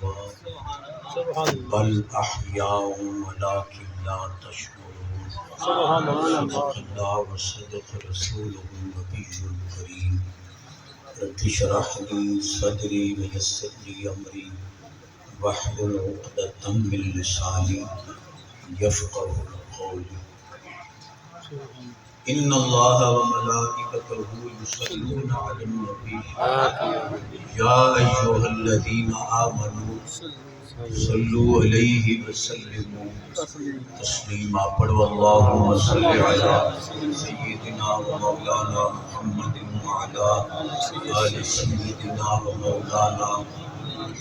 الأموات بل أحياء ولكن لا تشعرون صدق الله وصدق رسوله النبي الكريم رب اشرح لي صدري ويسر لي أمري واحلل عقدة من لساني يفقهوا قولي ان اللہ وملائکتہ یصلون علی النبی یا ایھا الذین آمنوا صلوا علیہ وسلموا تسلیما پڑھو اللہم صل علی سیدنا و مولانا محمد وعلی آل سیدنا و مولانا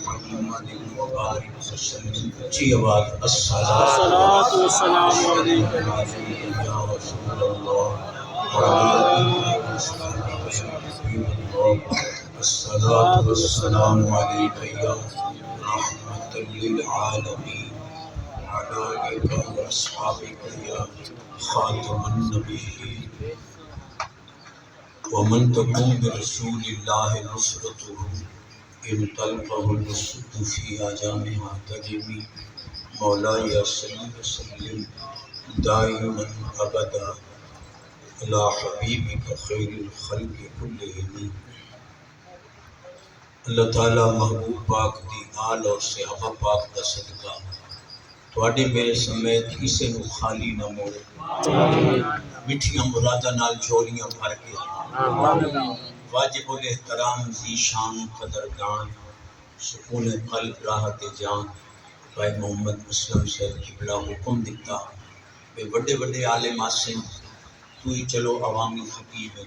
محمد وبارک وسلم اچھی آواز الصلاۃ والسلام علیک یا رسول اللہ الصلاۃ والسلام علیک یا رحمۃ للعالمین وعلی آلک واصحابک یا خاتم النبیین ومن تکن برسول اللہ نصرتہ ان تلقه الوسط فی جامع تجمی مولاي صلی وسلم دائما ابدا الى حبیبک خیر الخلق کلہم۔ اللہ تعالی محبوب پاک دی آل اور صحابہ پاک دا صدقہ تواڈے میرے سمیت کسے نو خالی نہ موڑے، میٹھیاں مراداں نال جھولیاں بھر کے واجب الاحترام ذی شان قدردان سکون قلب راحت جان بھائی محمد مسلم صاحب قبلہ حکم دیتا بے بڑے بڑے عالم آسن تو ہی چلو عوامی خطیب ہے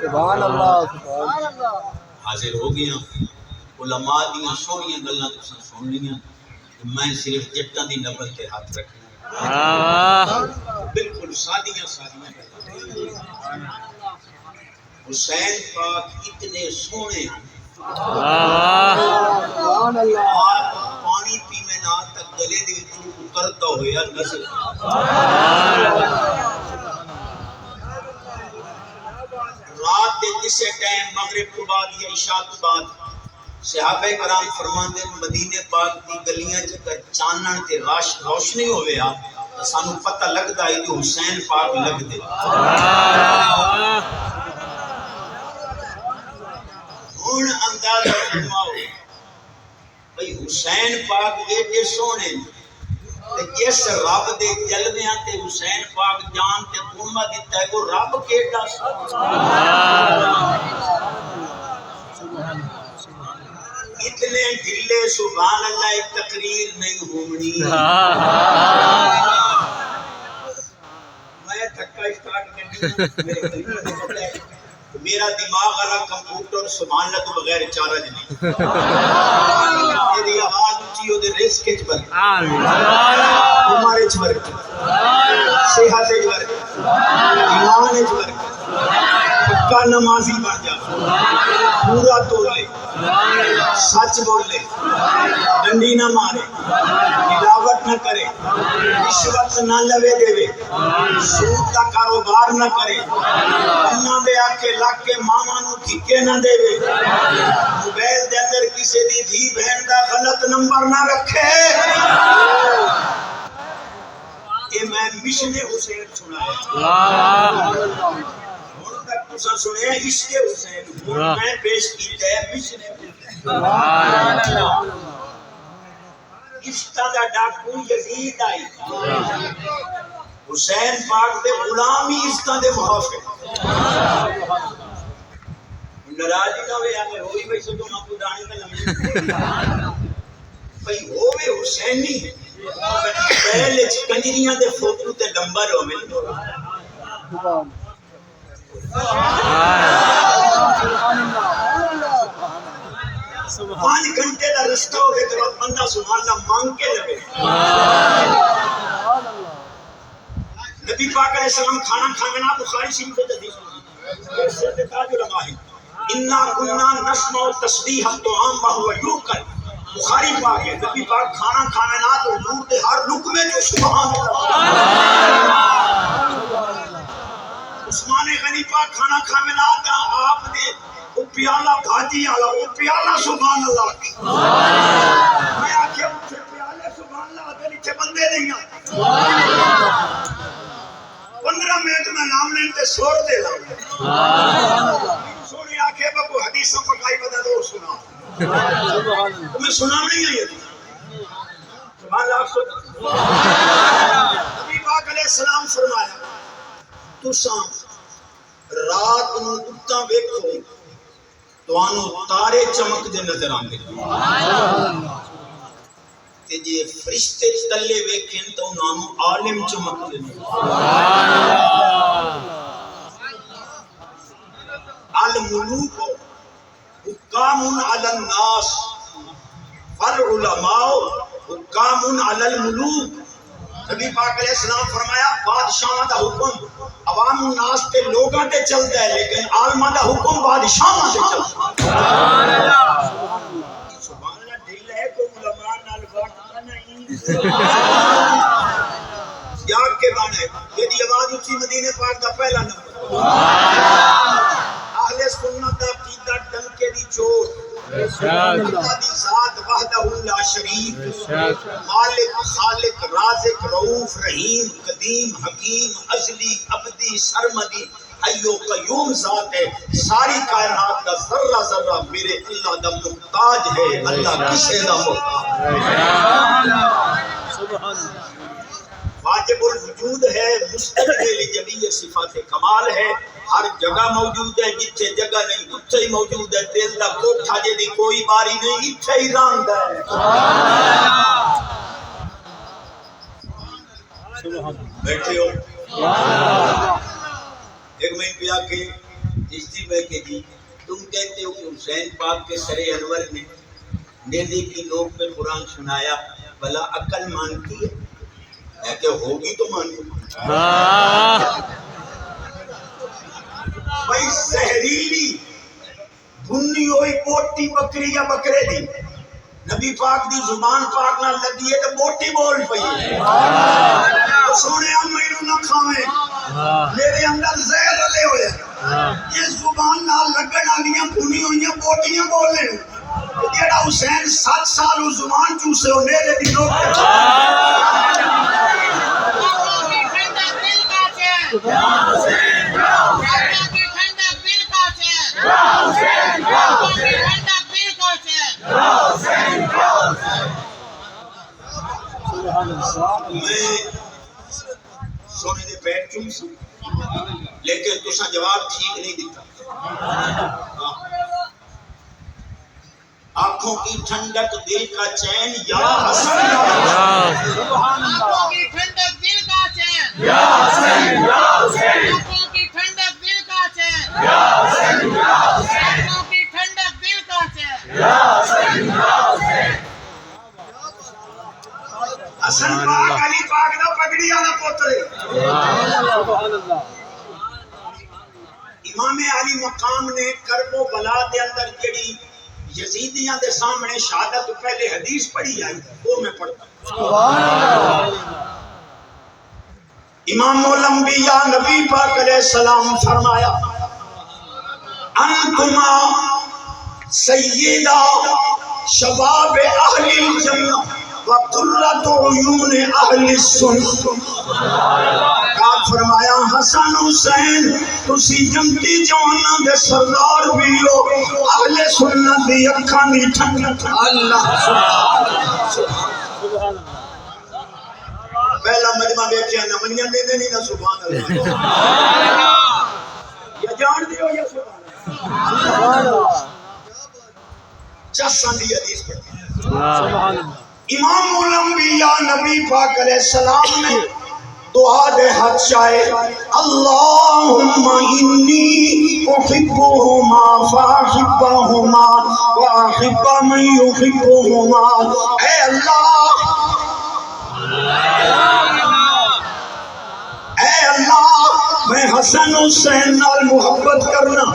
سبحان اللہ سبحان اللہ حاضر ہو گیا علماء دیاں سونیاں گلاں تساں سن لیاں میں صرف جٹاں دی نبل تے ہاتھ رکھنا بالکل سادیاں حسین پاک اتنے سونے ہیں پانی پیویں نہ تک گلے دے وچوں اتردا ہویا نظر رات دے کسے ٹائم مغرب تو بعد یا عشاء تو بعد صحابہ کرام فرماندے مدینے پاک دی گلیاں چ چانن تے روشنی ہوے آ سانو پتہ لگدا ہے جو حسین پاک لگدے ہن اندازہ فرماؤ بھئی حسین پاک ایڈے سونے تے جس رب دے جلویاں تے حسین پاک جان تے قربہ دتا ہے وہ رب کیڑا اتنے ڈھلے سبحان اللہ تقریر نہیں ہونی میں دھکا اسٹارٹ کرنی میرا دماغ والا کمپیوٹر سبحان اللہ تو بغیر چارج نہیں میری آواز اونچی ہو دے رزق وچ برکت ہمارے وچ برکت صحت وچ برکت ایمان وچ برکت پکا نمازی بن جا پورا تولے سچ بولے ڈنڈی نہ مارے ملاوٹ نہ کرے رشوت نہ لوے دے سود کا کاروبار نہ کرے انہاں دے آکے لگ کے ماما نو ٹھکے نہ دے موبائل دے اندر کسی دی دھی بہن دا غلط نمبر نہ رکھے یہ میں مشن حسین سنایا تساں سنے عشق حسین میں پیش کیتا ہے مشن عشق دا ڈاکو یزید آئی حسین پاک دے غلام ہی عشق دے محافظ ناراضی نہ ہوئے اگر ہوئی بھائی سدو نہ کو دانی کا لمحے بھائی ہوئے حسینی پہلے کنجریاں دے فوٹو تے نمبر ہوئے 5 گھنٹے دا رستہ ہوئے تو بندہ سبحان اللہ مانگ کے لگے نبی پاک علیہ السلام کھانا کھانا بخاری شریف میں حدیث ہے تاج علماء انا كنا نسمع تسبیح الطعام وهو یوکل بخاری پاک ہے نبی پاک کھانا کھانا تو حضور دے ہر لقمے جو سبحان اللہ عثمان غنی پاک کھانا کھانا آپ نے وہ پیالہ گھاٹی والا وہ پیالہ سبحان اللہ میں آخیا اتنے پیالے سبحان اللہ آتے نیچے بندے نہیں آتے 15 منٹ میں نام لینے سور دے لاؤں سونی آخے بابو حدیثوں پکائی بدا دو سنا تمہیں سنا نہیں ہے یہ سبحان اللہ نبی پاک علیہ السلام فرمایا تساں رات نو اتاں ویکھو تانوں تارے چمک دے نظر آندے تے جے فرشتے تلے ویکھن تو انہاں نوں عالم چمک دے الملوک حکام علی الناس والعلماء حکام علی الملوک نبی پاک علیہ السلام فرمایا بادشاہاں دا حکم عوام الناس تے لوگاں تے چلدا ہے لیکن عالماں دا حکم بادشاہاں تے چلدا ہے سبحان اللہ دل ہے کو علماء نال وقت نہیں یاد کے بانے یہ آواز اچھی مدینے پاک دا پہلا نمبر اہل سنت دا عقیدہ ڈنکے دی چوٹ اللہ دی ذات وحدہ لا شریک مالک خالق رازق رؤوف رحیم قدیم حکیم ازلی ابدی سرمدی حیو قیوم ذات ہے ساری کائنات کا ذرہ ذرہ میرے اللہ دا محتاج ہے اللہ کسے دا محتاج واجب الوجود ہے مستقل جمیع صفات کمال ہے ہر جگہ موجود ہے جتھے جگہ نہیں اتھے ہی موجود ہے دل دا کوٹھا جدی کوئی باری نہیں اتھے ہی راندا ہے بیٹھے ہو ایک میں پیا کے جستی میں کہ جی تم کہتے ہو کہ حسین پاک کے سر انور نے نیزے کی نوک پہ قرآن سنایا بھلا عقل مانتی ہے ہے کہ ہوگی تو مانی بھائی زہریلی بھنی ہوئی بوٹی بکری یا بکرے دی نبی پاک دی زبان پاک نہ لگی ہے تو بوٹی بول پئی تو سونے ہم میرے نہ کھاویں میرے اندر زہر رلے ہوئے یہ زبان نہ لگن والیاں بھنی ہوئی بوٹیاں بولے جیڑا حسین 7 سال اس زبان چوسے ہو میرے دی نوک میں سونے دے پیٹ چوم لیکن تسا جواب ٹھیک نہیں دیتا آنکھوں کی ٹھنڈک دل کا چین یا حسن آنکھوں کی ٹھنڈک دل کا چین یا حسن یا حسین آنکھوں کی ٹھنڈک دل کا چین یا حسن یا حسین آنکھوں کی ٹھنڈک دل کا چین یا حسن یا حسین حسن پاک علی پاک دا پگڑی والا پوترے سبحان اللہ امام علی مقام نے کرب و بلا دے اندر جڑی یزیدیاں دے سامنے شہادت پہلے حدیث پڑھی آئی وہ میں پڑھتا سبحان اللہ امام الانبیاء نبی پاک علیہ السلام فرمایا انتما سیدہ شباب اہل الجنہ وقرۃ عیون اہل السنت آپ فرمایا حسن حسین تسی جنتی جواناں دے سردار بھی ہو اہل سنت دی اکھاں دی ٹھنڈک اللہ سبحان اللہ پہلا مجمع دیکھیا نہ منیاں دے دے نہیں نہ سبحان اللہ یا جان دیو یا سبحان اللہ چسان دی حدیث پڑھتی سبحان اللہ امام الانبیاء نبی پاک علیہ السلام نے دعا دے حد چاہے اللہم انی احبہما فاحبہما واحب من یحبہما اے اللہ میں حسن حسین نال محبت کرنا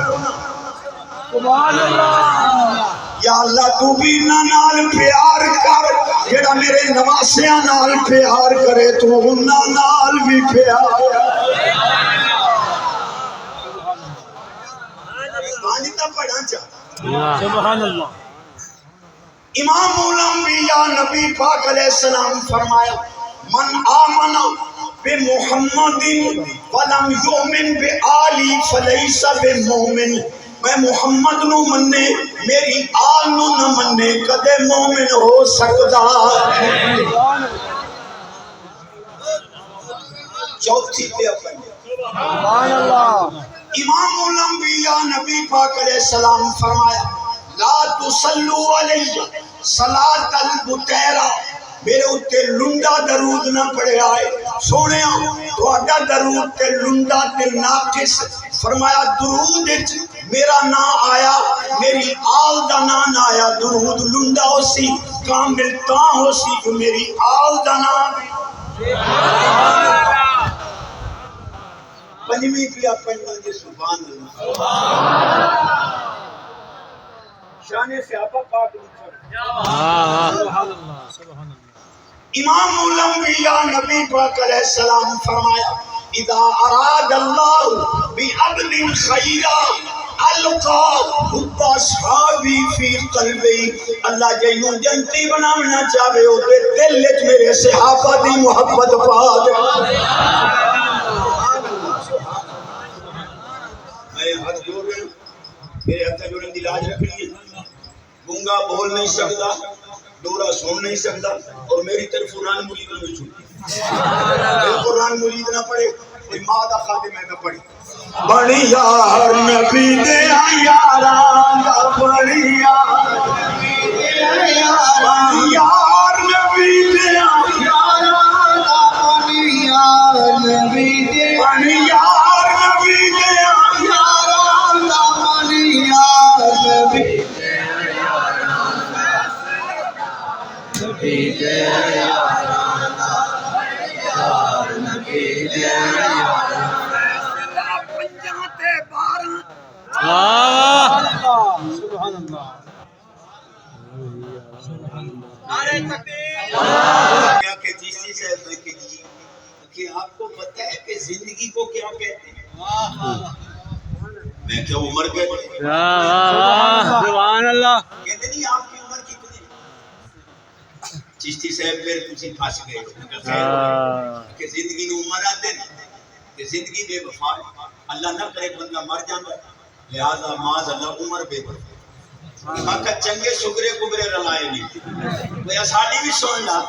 سبحان اللہ یا اللہ تو بھی نال پیار کر جڑا میرے نواسیاں نال پیار کرے تو انہاں نال بھی پیار پانچتا پڑھا چاہ سبحان اللہ. امام الانبیاء نبی پاک علیہ السلام فرمایا من آمن بمحمد ولم یؤمن بآلی فلیس بمومن. میں محمد نو مننے میری آل نو نہ مننے کدے مومن ہو سکتا. چوتھی پہ اپنے سبحان اللہ. امام الانبیاء نبی پاک علیہ السلام فرمایا لا تصلو علی صلاۃ البتیرہ. میرے اتے لنڈا درود نہ پڑھے آئے سونے تہاڈا درود تے لنڈا تے ناقص. فرمایا درود وچ میرا نا آیا میری آل دا نا نہ آیا. درود لنڈا ہو سی کامل تاں ہو سی کہ میری آل دا نا. پنجویں پیا پڑھنا جی سبحان اللہ. شان صحابہ پاک سبحان اللہ. سبحان اللہ. امام الانبیاء نبی پاک علیہ السلام فرمایا اذا اراد اللہ بعبد خیرا القا حب اصحابی فی قلبی. اللہ جنوں جنتی بنانا چاہے او دے دل وچ میرے صحابہ دی محبت پا دے. میں ہاتھ جوڑ رہا ہوں میرے ہاتھ جوڑنے کی لاج رکھنی ہے. گونگا بول نہیں سکتا دورا سن نہیں سکتا اور میری طرف قرآن مرید نہ چھوٹی. قرآن مرید نہ پڑھے کوئی ماں دا خادم ہے نہ پڑھی. بڑی یار نبی دے یاراں دا بڑی یار نبی دے یاراں نبی دے یاراں دا بڑی یار نبی دے بڑی یار نبی دے یاراں دا بڑی یار نبی سبحان اللہ. کہ چشتی صاحب کہ آپ کو پتہ ہے کہ زندگی کو کیا کہتے ہیں. میں کیا عمر کہتے ہیں سبحان اللہ. کہتے نہیں آپ کی عمر کتنی. چشتی صاحب پھر تسی پھنس گئے کہ زندگی نو عمر آتے ہیں کہ زندگی بے وفا. اللہ نہ کرے بندہ مر جاتا لہذا معاذ اللہ عمر بے وفا. مکہ چنگے شکرے کبرے رلائے نہیں. کوئی ساڈی بھی سن لا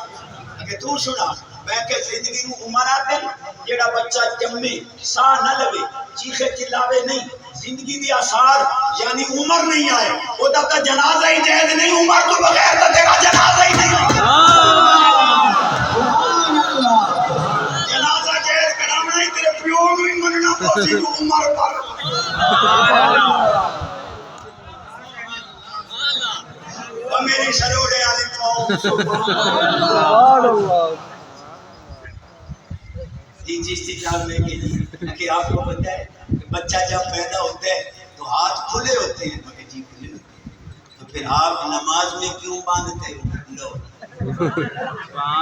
کہ تو سنا. میں کہ زندگی نو عمر آتے جیڑا بچہ جمے ساہ نہ لگے چیخے چلاوے نہیں زندگی دی آثار یعنی عمر نہیں آئے وہ تک جنازہ ہی جائز نہیں. عمر تو بغیر تو تیرا جنازہ ہی نہیں. جنازہ جائز کرانا ہی تیرے پیو نو ہی مننا پوسی تو عمر پر. میری سروڑے آلی پاؤں سبحان اللہ. جی چشتی صاحب نے کہ آپ کو پتہ ہے بچہ جب پیدا ہوتا ہے تو ہاتھ کھلے ہوتے ہیں. مگر جی کھلے ہوتے ہیں تو پھر آپ نماز میں کیوں باندھتے ہو؟ لو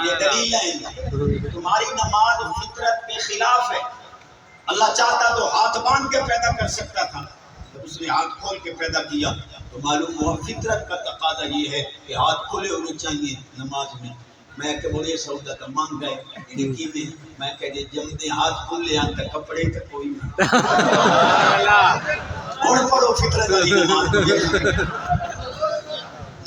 یہ دلیل ہے تمہاری نماز فطرت کے خلاف ہے. اللہ چاہتا تو ہاتھ باندھ کے پیدا کر سکتا تھا جب اس نے ہاتھ کھول کے پیدا کیا تو معلوم ہوا فطرت کا تقاضا یہ ہے کہ ہاتھ کھلے ہونے چاہیے نماز میں. میں کہ بڑے سودا کا مانگ گئے لڑکی میں میں کہ جمدے ہاتھ کھلے ہیں تو کپڑے تو کوئی نہیں. اور پڑھو فطرت والی نماز.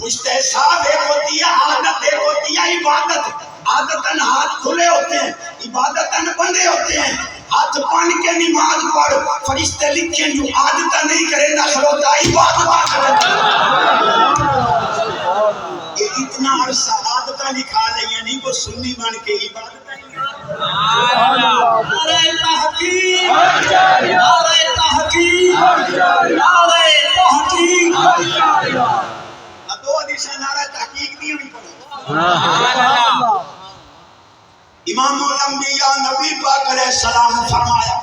مستحساب ایک ہوتی ہے عادت ایک ہوتی ہے عبادت. عادتاً ہاتھ کھلے ہوتے ہیں عبادتاً بندے ہوتے ہیں. ہاتھ باندھ کے نماز پڑھ فرشتے لکھیں جو عادتاً نہیں کرے نسل ہوتا عبادت. یہ اتنا عرصہ عادتاً لکھا لے یعنی وہ سنی بن کے عبادت. نعرہ تحقیق نعرہ تحقیق نعرہ تحقیق. دو حدیثیں نعرہ تحقیق نہیں ہوئی پڑی. امام الانبیاء نبی پاک علیہ السلام فرمایا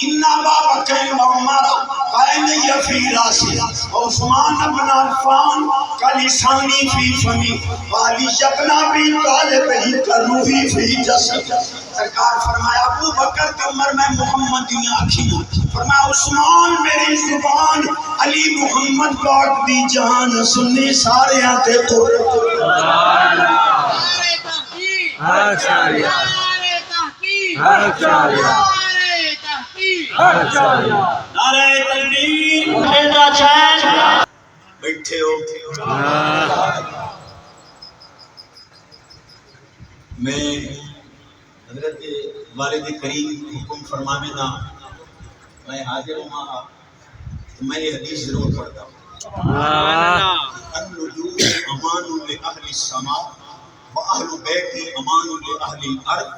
اِنَّا بَابَكَرٍ وَعُمَرَ وَعِنَيَّ فِي رَاسِي وَعُثْمَانَ بْنَ عَفَّانَ كَلِسَانِي فِي فَمِي وَعَلِيَّ بْنَ أَبِي طَالِبٍ كَرُوحِي فِي جَسَدِي. سرکار فرمایا ابو بکر تے عمر میں محمد دیاں اکھیاں، فرمایا عثمان میری زبان، علی محمد پاک دی جان، سنی سارے تے قرب نعرہ تکبیر بیٹھے ہو۔ میں حضرت والد کریم حکم فرمانے نہ میں حاضر ہوں، تو میں یہ حدیث ضرور پڑھتا ہوں۔ النجوم امان لأہل السماء وأہل بیتی امان لأہل الارض،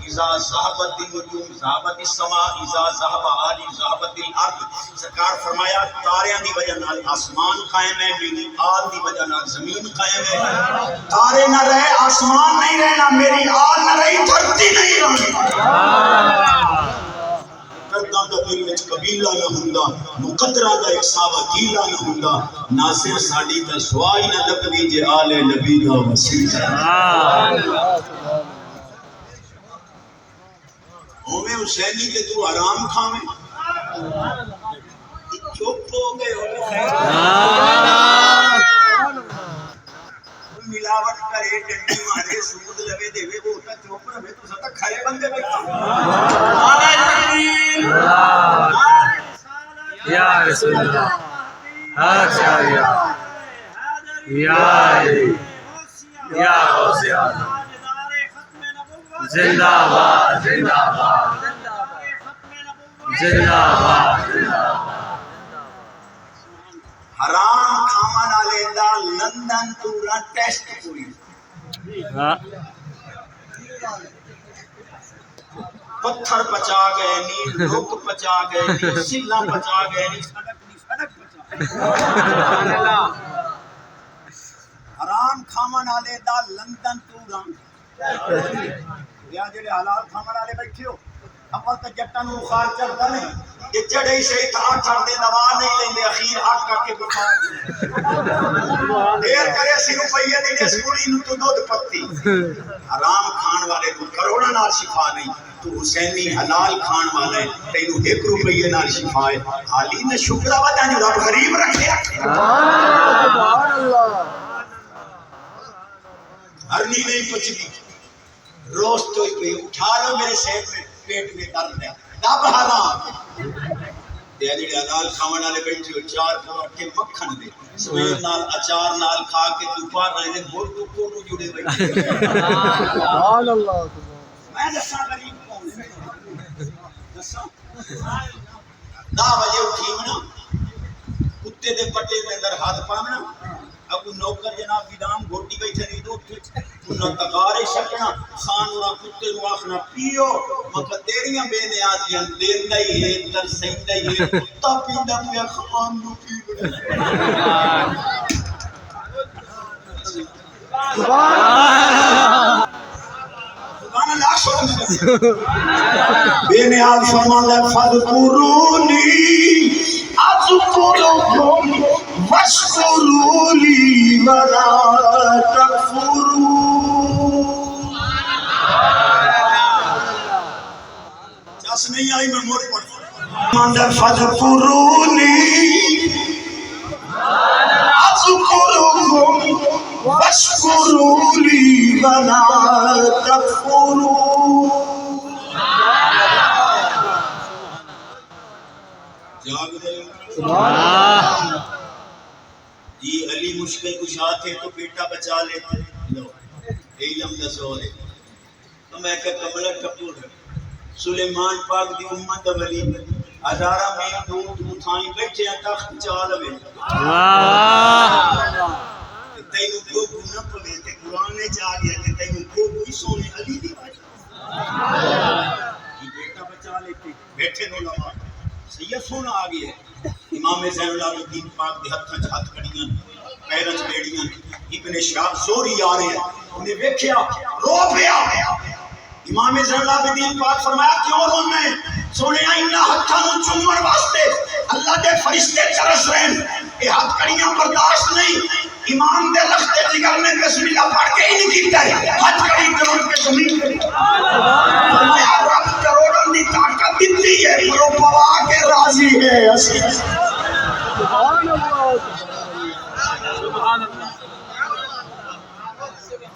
اذا ذہبت النجوم ذہبت السماء، اذا ذہب آلی ذہبت الارض۔ سرکار فرمایا تاریاں دی وجہ نال آسمان قائم ہے، میری آل دی وجہ نال زمین قائم ہے۔ تارے نہ رہے آسمان نہیں رہنا، میری آل نہ رہی دھرتی نہیں رہنی۔ کرداں دا دل وچ قبیلہ نہ ہوندا، مقدرہ دا ایک صحابہ گیلا نہ ہوندا، ناصر ساڈی تے سوائی نہ لبدی جے آل نبی دا وسیلہ۔ ہومیں حسینی تے تو آرام کھاویں، چپ ہو گئے ہو ملاوٹ کرے ڈنڈی مارے سود لگے دے وہ تا چپ رہے تو ستا کھڑے بندے بیٹھا۔ یا رسول اللہ، اچھا یا غوث اعظم، زندہ باد زندہ باد زندہ باد۔ حرام کھاون والے دا لندن پورا ٹیسٹ ہوئی، پتھر پچا گئے نہیں، لوک پچا گئے نہیں، سلا پچا گئے نہیں، سڑک پچا۔ حرام کھاون والے دا لندن پورا۔ یا جڑے حلال کھاون والے بیٹھے ہو، اول تے جٹاں نوں بخار چڑھدا نہیں، یہ جڑے صحیح تھان چھڑدے دوا نہیں لیندے، اخیر اگ کر کے بخار دیر کرے سی روپیے دی اس کڑی نوں تو دودھ پتی۔ حرام کھان والے کو کروڑاں نال شفا نہیں، تو حسینی حلال کھان والا ہے تینوں 1 روپیے نال شفا ہے۔ حالی نے شکر ودا جو رب غریب رکھے۔ سبحان اللہ۔ ہرنی نہیں پچدی، روز تو پہ اٹھا لو میرے صحت میں پیٹ میں درد ہے، دب حرام۔ تے جڑے حلال کھاون والے بیٹھے ہو، 4 پراٹھے مکھن دے سویر نال اچار نال کھا کے دوپہر رہے گول ٹکو نو جڑے بیٹھے۔ سبحان اللہ۔ میں دساں غریب کون ہے؟ دساں 10 بجے اٹھی نا، کتے دے پٹے دے اندر ہاتھ پاونا، ابو نوکر جناب دیدام گھوٹی بیٹھے نہیں دو انہاں تقارے شکنا، خان انہاں کتے نو آخنا پیو، مکہ تیریاں بے نیازیاں دیندہ ہی ہے، ترسیندہ ہی ہے، کتا پیندہ پیا خان نو پی بڑے۔ سبحان اللہ شکر بے نیاز فرمان ہے فَذْكُرُونِي أَذْكُرُكُمْ وَاشْكُرُوا لِي وَلَا تَكْفُرُونِ۔ جس نہیں آئی میں موڑ پڑھ فرمان ہے فَذْكُرُونِي أَذْكُرُكُمْ وَاشْكُرُوا لِي وَلَا تَكْفُرُونِ۔ جاگ رہے جی علی مشکل کشا تھے تو بیٹا بچا لیتے، لو علم دسو ہے تو میں کہ کملہ ٹپور ہے سلیمان پاک دی امت ولی ہزارہ میں دور تھائیں بیٹھے ہیں تخت چالوے تینوں کو گناہ پوے تے قرآن چاہ گیا کہ تینوں کو کوئی سونے علی دی باجی یہ بیٹا بچا لیتے بیٹھے نو لما سید سونا آگیا ہے۔ امام زین العابدین پاک دے ہاتھ کڑیاں پیرچ بیڑیاں ابن شہاب زوری آ رہے ہیں، انہیں ویکھیا رو پیا۔ امام زین العابدین پاک فرمایا کیوں رونا ہے؟ سونے انہاں ہتھاں نوں چومن واسطے اللہ دے فرشتے ترس رہے ہیں، یہ ہاتھ کڑیاں برداشت نہیں، امام دے لختے جگر میں بسم اللہ پڑھ کے ہی نہیں کیتا ہے ہاتھ کڑی کروڑ کے زمین پہ فرمایا رب کروڑوں دی طاقت دیتی ہے پر وہ پوا کے راضی ہے اسی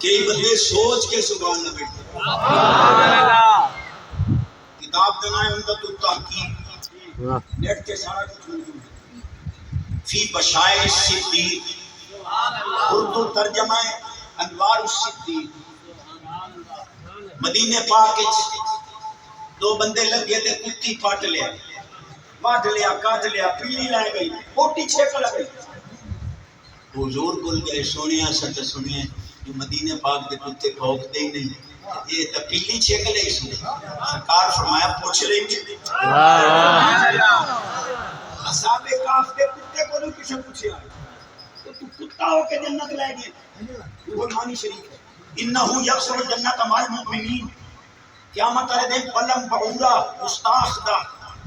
کئی بندے سوچ کے سبحان اللہ بیٹھے کتاب دینا ہے ان کا تو تحقیق نیٹ کے سارا کچھ موجود ہے فی بشائر الصدیق اردو ترجمہ ہے انوار الصدیق مدینے پاک دو بندے لگے تھے کتی پاٹ لیا واٹ لیا کاٹ لیا پیلی لائے گئی پوٹی چھیک لگئی حضور بول گئے سونیا سچ سنیے جو مدینے پاک دے کتے بھوک دے ہی نہیں یہ تو پیلی چھیک لے سو سرکار فرمایا پوچھ لیں گے اصحاب کاف کے کتے کو نہیں کسے پوچھے آئے تو کتا ہو کے جنت لے گئے وہ مانی شریف ہے انہو یقصر جنت مال المؤمنین قیامت والے دن پلم بعورا گستاخ دا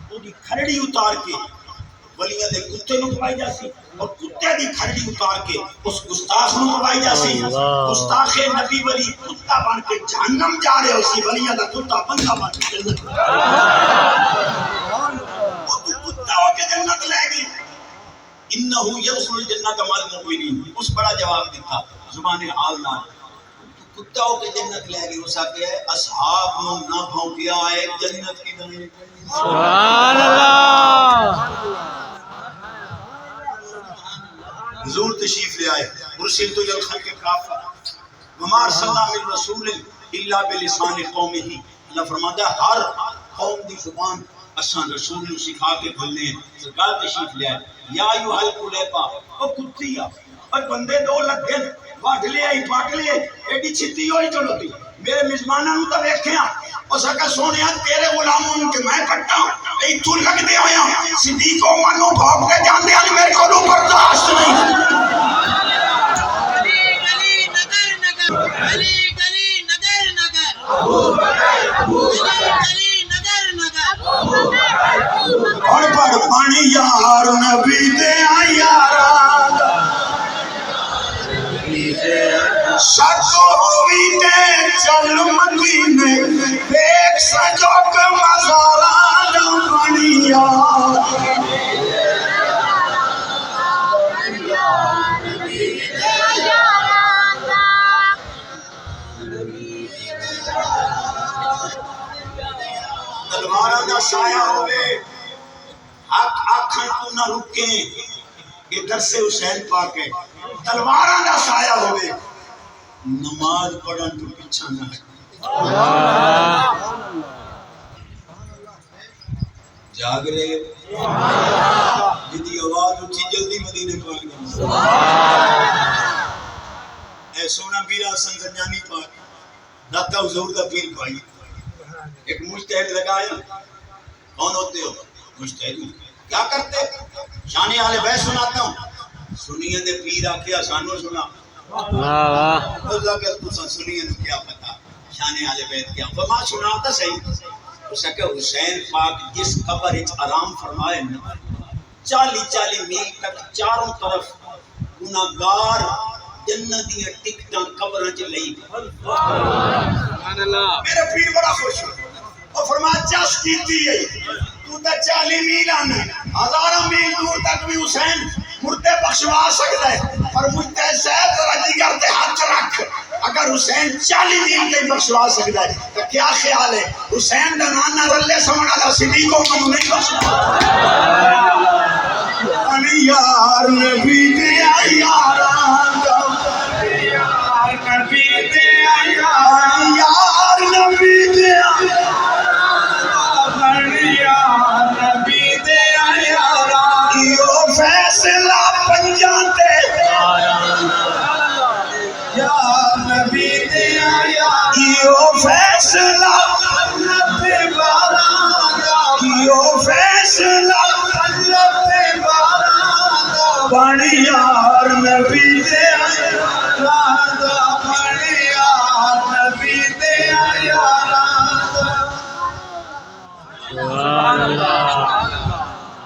وہ دی کھرڑی اتار کے ولیاں دے کتے نو پائی جاسی اور کتے دی کھرڑی اتار کے اس گستاخ نو پائی جاسی گستاخ نبی ولی کتا بن کے جہنم جا رہے اسی ولیاں دا کتا بندہ بن کے جنت وہ تو کتا ہو کے جنت لے گئی انہو یدخل الجنت مع المؤمنین اس بڑا جواب دیتا زبان حال نہ کتا ہو کے جنت لے گئی اس آگے اصحاب نو نہ بھونکیا ہے جنت کی دنیا سبحان اللہ حضور تشریف لے آئے مرسلت للخلق کافہ وما ارسلنا من رسول الا بلسان قومہ اللہ فرماتا ہے ہر قوم دی زبان اساں رسول نو سکھا کے بھولنے ہیں سرکار تشریف لے آئے یا ایھا القلیبہ او کتیا اور بندے دو لگے واٹ لے آئی پاٹ لے ایڈی چھتی ہوئی چلوتی میرے مزمانہ نو تا ویکھیا او سکا سونیا تیرے غلاموں کے میں پٹا اے تو لگ دے ہویا صدیق او منو بھاگ کے جاندے ہیں میرے کو برداشت نہیں گلی نگر نگر گلی نگر نگر گلی نگر نگر اور پڑھ پانی یار نبی دے یاران شکو ہوئی تے چل مدینے دیکھ سجوک مزاران پانی یار تلوارہ دا سایہ ہوئے حق آکھن تو نہ رکیں یہ در سے حسین پاکے تلوارہ دا سایہ ہوئے نماز پڑھن تو پیچھا نہ ہے جاگ رہے جدی آواز اٹھی جلدی مدینے پاک جائیں اے سونا بیرا سنگرجانی پاک داتا حضور دا پیر بھائی ایک مجتہد لگایا کون ہوتے ہو مجتہد کیا کرتے شانے والے بیت سناتا ہوں سنیے دے پیر آکھیا سانو سنا اللہ کہ تو سنیے نو کیا پتا شانے والے بیت کیا فرما سناتا صحیح اس کہ حسین پاک جس قبر وچ آرام فرمائے نا 40 میل تک چاروں طرف گناہگار جنت دی ٹکٹاں قبراں وچ لئی سبحان اللہ میرا پیر بڑا خوش ہو اور فرمایا چس کیتی ہے تو تے 40 میل آنا ہزاروں میل دور تک بھی حسین مردے بخشوا سکتا ہے پر مجتہد صاحب ذرا جگر تے ہاتھ رکھ اگر حسین 40 میل نہیں بخشوا سکتا ہے تو کیا خیال ہے حسین دا نانا رلے سمنا دا صدیق کو نہیں بخشوا یار نبی دے یاران یار نبی دے یاران یار نبی دے یار نبی دے یاران یہ فیصلہ پنجان دے یار نبی دے یاران یہ فیصلہ نبی باران یہ فیصلہ نبی باران بڑی یار نبی دے یاران بڑی یار نبی دے یاران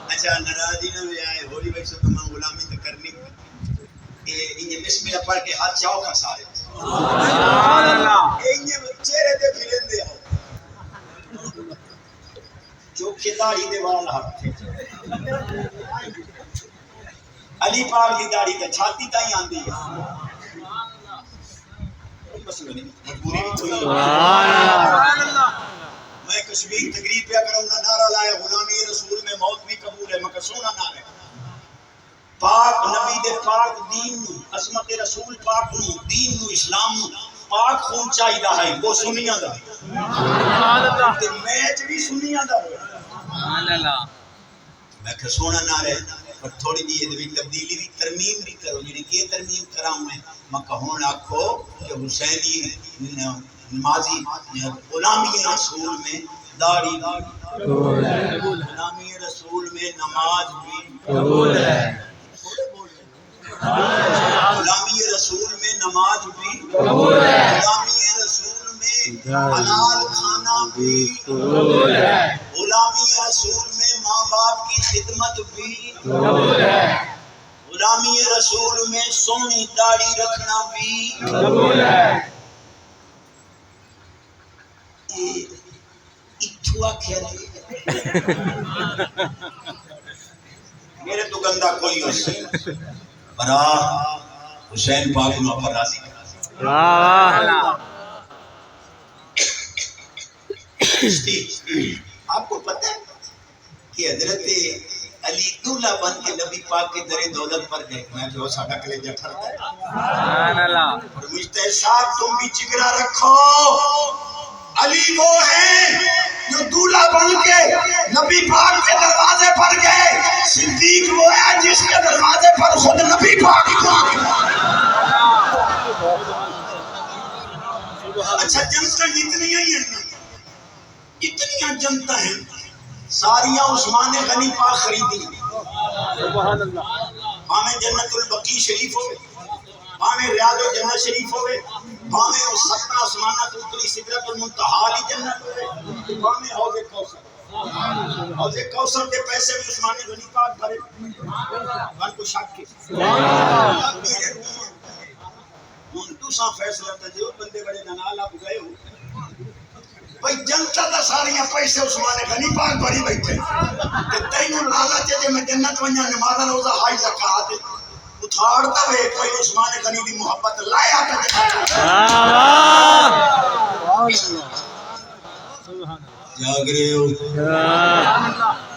اچھا ناراضی نہ ہوئے آئے ہولی بھائی سے تمام غلامی تو کرنی یہ کلمہ پڑھ کے ہاتھ چاؤ کر سارے سبحان اللہ چہرے تے پھرن دے جو کھداڑی دے وال ہاتھ علی پاک دی داڑھی تے چھاتی تائیں آندی ہے مجبوری بھی کوئی سبحان اللہ میں کشمیر تقریب پہ کروں گا نعرہ لایا غلامی رسول میں موت بھی قبول ہے مگر سونا نعرہ ہے پاک نبی دے پاک دین نو عظمت رسول پاک نو دین نو اسلام نو پاک خون چاہیدا ہے وہ سنیاں دا سبحان اللہ تے میچ بھی سنیاں دا ہوئے سبحان اللہ میں کہ سونا نعرہ ہے پر تھوڑی جی یہ بھی تبدیلی بھی ترمیم بھی کرو یعنی کہ ترمیم کراؤں میں کہون آکھو کہ حسینی نمازی غلامی رسول میں داڑھی غلامی رسول میں نماز بھی قبول ہے غلامی رسول میں نماز بھی قبول ہے غلامی رسول میں حلال کھانا بھی قبول ہے غلامی رسول میں ماں باپ کی خدمت بھی قبول ہے غلامی رسول میں سونی داڑھی رکھنا بھی قبول ہے اتھوا کھیرے میرے تو گندہ کوئی ہو سکتا برا حسین پاک نو پر راضی واہ آپ کو پتہ ہے کہ حضرت علی دولہ بن کے نبی پاک کے در دولت پر گئے میں جو ساڑھا کلیجہ ٹھرتا ہے سبحان اللہ اور مجھتے صاحب تم بھی جگرہ رکھو علی وہ ہیں جو دولہ بن کے نبی پاک کے دروازے پر گئے صدیق وہ ہے جس کے دروازے پر خود نبی پاک اچھا جنتا اتنی ہیں اتنی جنتا ہیں ساریاں عثمان غنی پاک خریدی سبحان اللہ ہمیں جنت البقیع شریف ہوئے ہمیں ریاض الجنت شریف ہوئے ہمیں اس ستہ آسمانہ تو اتری سدرت المنتہا علی جنت ہوئے ہمیں حوض کوثر حوض کوثر کے پیسے بھی عثمان غنی پاک بھرے من کو شک کے ہن دوسرا فیصلہ تھا جو بندے بڑے ننال آپ گئے ہو بھئی جنتا تا ساریاں پیسے عثمان غنی پاک بھری بیٹھے کہ تینوں لالچ ہے میں جنت ونجا نماز روزہ حج زکات اٹھاڑتا ہے کوئی عثمان غنی دی محبت لایا جاگ رہے ہو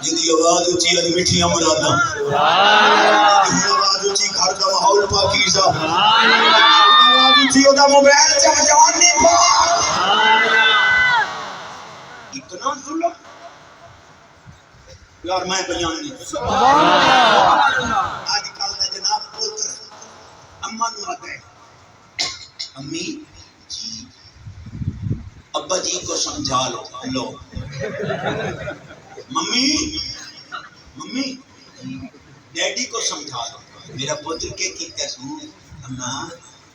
جدی آواز اچھی ہے میٹھی امرادا آواز اچھی گھر کا ماحول پاکیزہ آواز اچھی ہوتا موبائل چاہ جوانی پاک اتنا ظلم یار میں بیان نہیں آج کل کا جناب پوتر اماں نو آتا ہے امی جی ابا جی کو سمجھا لو ممی ڈیڈی کو سمجھا لو میرا پوتر کے کیتا سنو اماں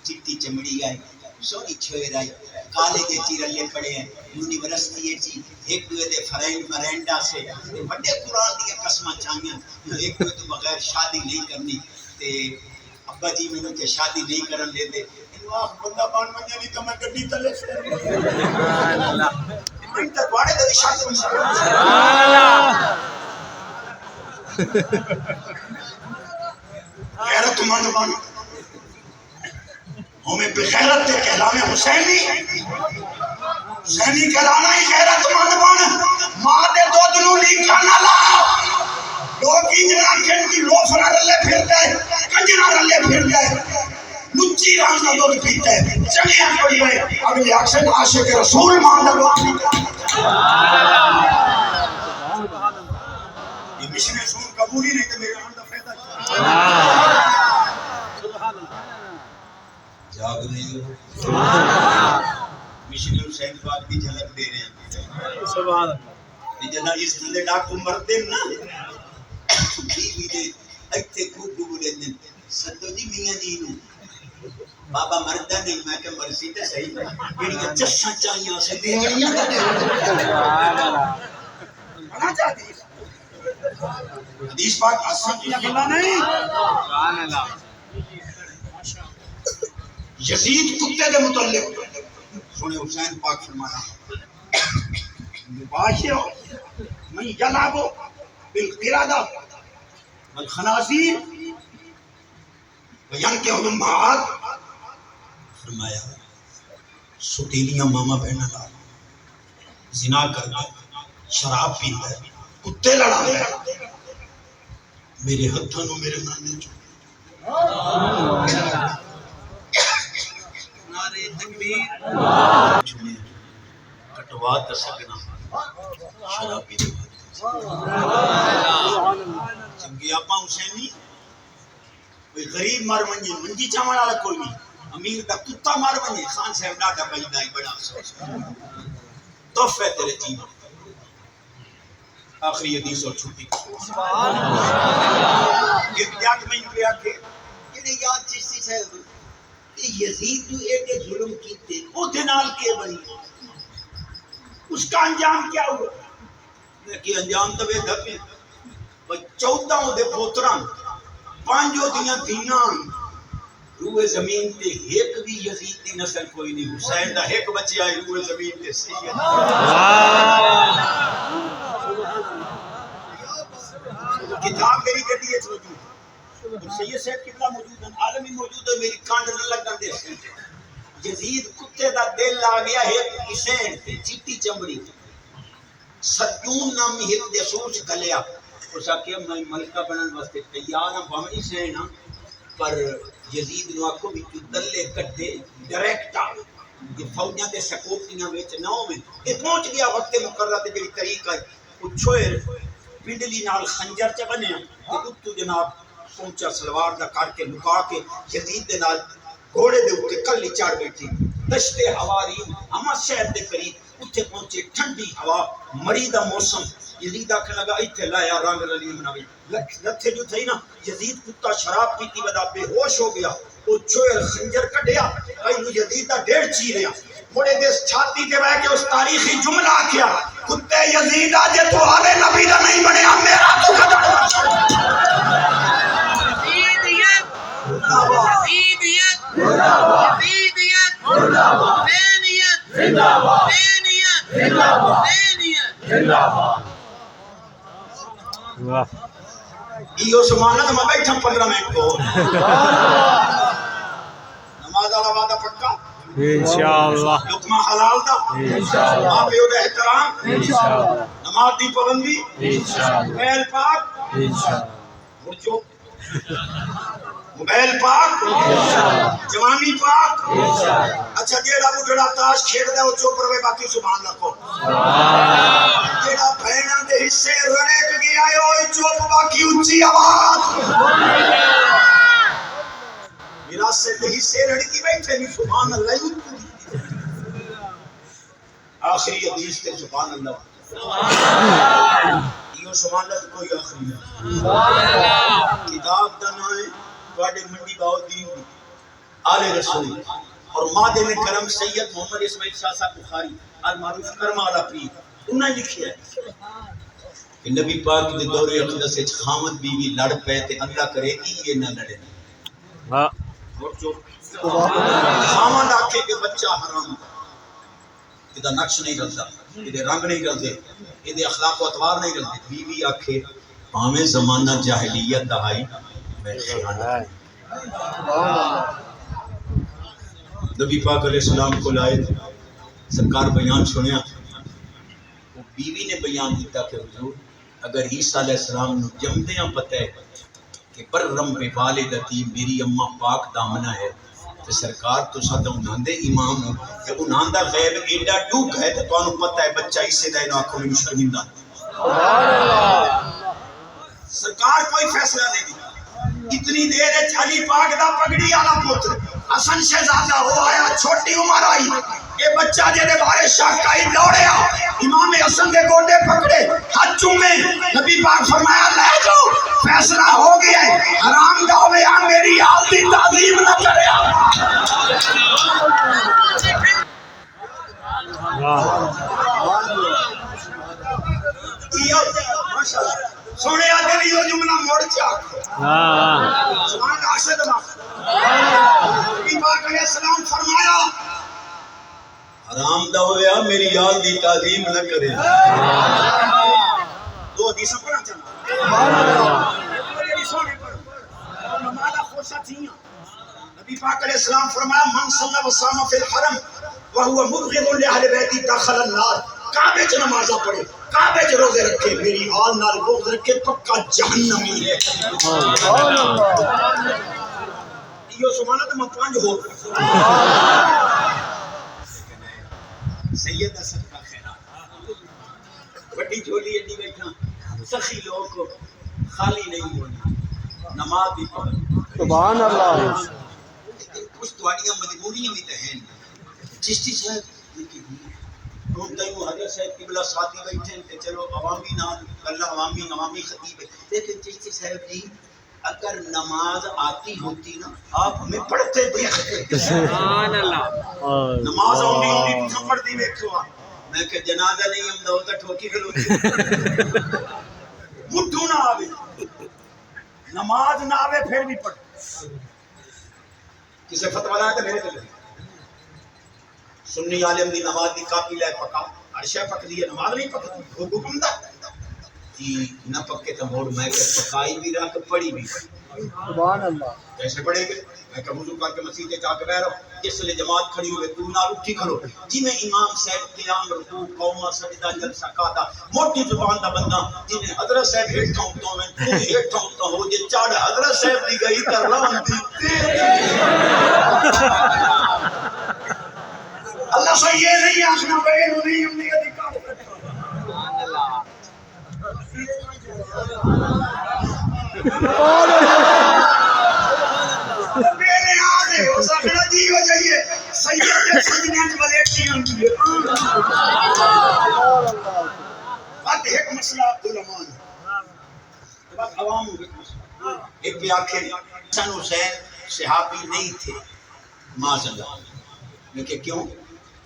چٹی چمڑی آئی سونی چھوئر آئی کالج چی رلے پڑے ہیں یونیورسٹی چی ایک دوے دے فرینڈا سے بڑے قرآن دیا قسمہ چاہیاں ایک دوے تو بغیر شادی نہیں کرنی تے ابا جی میں نے شادی نہیں کرن دے دے انواہ بندہ بان منجا نہیں تو میں گڑی تلے سبحان اللہ میں تک واڑے دے شادی میں سبحان اللہ غیرت مان بان ہمیں بغیرت تے کہلانے حسینی کہلانا ہی غیرت مان بان ماں دے دو دنوں لیکا نہ لاؤ لوگ انجنا کھن کی لوفرہ رلے پھر گئے کنجنا رلے پھر گئے لچی رانگا دودھ پیتے چنیاں پڑی گئے اگلے اکسن عاشق رسول مان لگوانی یہ مشن رسول قبولی نہیں تو میرے آنڈا فیدہ جاگ رہے ہو مشن حسین پاک دی جھلک دے رہے ہیں سبحان اللہ جنا اس دلے ڈاکو مردے نا بیوی دے ایتے خوب بولے دن سدو جی میاں جی نو بابا مردہ نہیں میں کہ مرضی تے صحیح بڑی چساں چاہیاں سے دے حدیث پاک آسان کی گلا نہیں سبحان اللہ یزید کتے دے متعلق سنے حسین پاک فرمایا باشیو من یلعبو بالقردہ والخنازیر وینکحو الامہات، فرمایا سٹیلیاں ماما بہنہ لال زنا کرتا شراب پیتا ہے کتے لڑا ہے میرے ہتھوں نو میرے نانے چو نعرہ تکبیر چھنے کٹوا تا سکنا شراب پیتا چنگی آپا حسینی کوئی غریب مار منجی منجی چاہمانا والا کوئی نہیں امیر دا کتا مار منجی خان صاحب ڈاٹا بجدائی بڑا افسوس تحفہ تیرے جینا آخری حدیث اور چھوٹی ایک جات میں انہوں نے آکے انہیں یاد چیزی صاحب کہ یزید جو ایک ظلم کی تھے وہ دنال کے بنی اس کا انجام کیا ہوا کہ انجام تو بے دھپے 14 دے پوتران 5 دیاں دینان روئے زمین تے ایک بھی یزید دی نسل کوئی نہیں حسین دا ایک بچے آئے روئے زمین تے سید کتاب میری گھٹی ہے موجود ہے سید صاحب کتنا موجود ہے عالمی موجود ہے میری کانڈ نہ لگن دے یزید کتے دا دل آ گیا ایک حسین تے چٹی چمڑی سجون نامی ایک جاسوس گلیا اس آکے میں ملکہ بنن واسطے تیار ہوں بھاویں حسین ہاں پر یزید نو آکھو بھی تو دلے کٹے ڈائریکٹ آ یہ فوجیاں دے سکوپیاں وچ نو میں یہ پہنچ گیا وقت مقررہ تے جڑی طریقہ ہے پچھوئے پنڈلی نال خنجر چ بنیا تے اتو جناب پہنچا سلوار دا کر کے لکا کے یزید دے نال گھوڑے دے اوپر کلی چڑھ بیٹھی دشت ہواری اما شہر دے قریب اتھے پہنچے ٹھنڈی ہوا مری دا موسم یزید آکھنے لگا ایتھے لایا رنگ رلی مناوی لتھے جو تھی نا یزید کتا شراب پیتی ودا بے ہوش ہو گیا وہ چوئر خنجر کٹیا اینو یزید دا ڈیڑھ چیریا بڑے دیس چھاتی دے بہ کے اس تاریخی جملہ کیا کتے یزید آجے تو آلے نبی دا نہیں بنے ہم میرا تو قدر یزیدیت یزیدیت حسینیت حسینیت حسینیت ایو سمانا میں بیٹھا 15 منٹ کو نماز والا وعدہ پکا انشاءاللہ لقمہ حلال دا انشاءاللہ ماں پیو دا احترام انشاءاللہ نماز دی پابندی انشاءاللہ موبائل پاک انشاءاللہ اور جو موبائل پاک جوانی پاک اچھا جیڑا بڑھڑا تاش کھیڑ دے وہ چوپ روے باقی سبحان اللہ کو جیڑا بہناں دے حصے رڑک گیا ہے وہ چوپ باقی اونچی آواز میراث سے دے حصے رڑکی بیٹھے نہیں سبحان اللہ آخری حدیث تے سبحان اللہ یہ سبحان اللہ کوئی آخری ہے کتاب دا نام ہے واڈے منڈی باؤ دین دی آل رسول اور مادے میں کرم سید محمد اسماعیل شاہ صاحب بخاری المعروف کرم والا پیر انہوں نے لکھیا ہے کہ نبی پاک دے دور اقدس وچ خامد بیوی لڑ پے تے اللہ کرے گی یہ نہ لڑے ہاں اور جو خامد آکھے کہ بچہ حرام یہ نقش نہیں رلتا یہ رنگ نہیں رلتے یہ اخلاق و اطوار نہیں رلتے بیوی آکھے ہمیں زمانہ جاہلیت دہائی نبی پاک علیہ السلام کو لائے سرکار بیان سنیا وہ بیوی نے بیان دیتا کہ حضور اگر عیسیٰ علیہ السلام نے جمدیاں پتہ ہے کہ بررم بوالدتی میری اماں پاک دامنہ ہے تو سرکار تو ساتھ انہاں دے امام ہوں کہ انہاں دا غیب ایڈا ڈوک ہے تو انہوں پتہ ہے بچہ اس سے دائنو آنکھوں میں شرمندہ سرکار کوئی فیصلہ نہیں دیتا اتنی دیر ہے علی پاک دا پگڑی آلا پوتر حسن شہزادہ ہو آیا چھوٹی عمر آئی یہ بچہ جیدے بارے شاک آئی دوڑے آ امام حسن دے گوڑے پکڑے ہاتھ چومے نبی پاک فرمایا لے جو فیصلہ ہو گیا ہے حرام دا ہوئے آن میری آلدی تعظیم نہ کرے ماشاءاللہ سونے آدھے لیو جملہ موڑ چاک سبحان عاشد اللہ نبی پاک علیہ السلام حرام دا ہویا میری یاد دی تعظیم نہ کرے دو حدیثاں پڑھنا چاہنا نمازہ خوشہ تھیاں نبی پاک علیہ السلام فرمایا من صلی وسلم فی الحرم وہو مبغض لأہل بیتی داخل النار کعبے چ نمازہ پڑھے کعبے چ روزے رکھے میری آل نال بغض رکھے پکا جہنمی ہے یہ سمانا تو میں پانچ ہو سید اصد کا خیرات بڑی جھولی اڈی بیٹھا سخی لوگ کو خالی نہیں ہونا نماز بھی پڑھ سبحان اللہ کچھ تواڑیاں مجبوریاں بھی تو ہیں چشتی صاحب ہم تیوں حضرت صاحب قبلہ ساتھی بیٹھے ہیں کہ چلو عوامی نام اللہ عوامی خطیب ہے لیکن چشتی صاحب جی اگر نماز آتی ہوتی نا آپ ہمیں پڑھتے دیکھتے سبحان اللہ نماز آنی ہوتی تو پڑھتی بیٹھو میں کہ جنازہ نہیں ہم دو تا ٹھوکی کھلوتی مٹھو نہ آوے نماز نہ آوے پھر بھی پڑھ کسے فتوہ لائے تو میرے دل سنی عالم دی نماز دی کافی لائے پکا عرشہ پک دی نماز نہیں پکتی حکم دا جی نہ پکے تو موڑ میں کہ پکائی بھی رہا کہ پڑھی بھی سبحان اللہ کیسے پڑھے گے میں کہ وضو کر کے مسجد کے جا کے بیٹھ رہا جس لئے جماعت کھڑی ہوئے تو نہ اٹھی کھڑو جی میں امام صاحب قیام رکوع قومہ سجدہ جلسہ کاتا موٹی زبان دا بندہ جنہیں حضرت صاحب ہیٹھا ہوتا میں تو ہیٹھا ہوتا ہو جی چاڑ حضرت صاحب دی گئی کر رام دی اللہ سے یہ نہیں آخنا بہن نہیں ہم نے ادھکار سبحان اللہ میرے آدھے ہو سکنا جی ہو جائیے سید سجنیاں ولیٹی ہوتی ہے بات ایک مسئلہ علماء نے بات عوام ایک مسئلہ ایک بھی آنکھیں حسن حسین صحابی نہیں تھے معاذ اللہ لیکن کیوں؟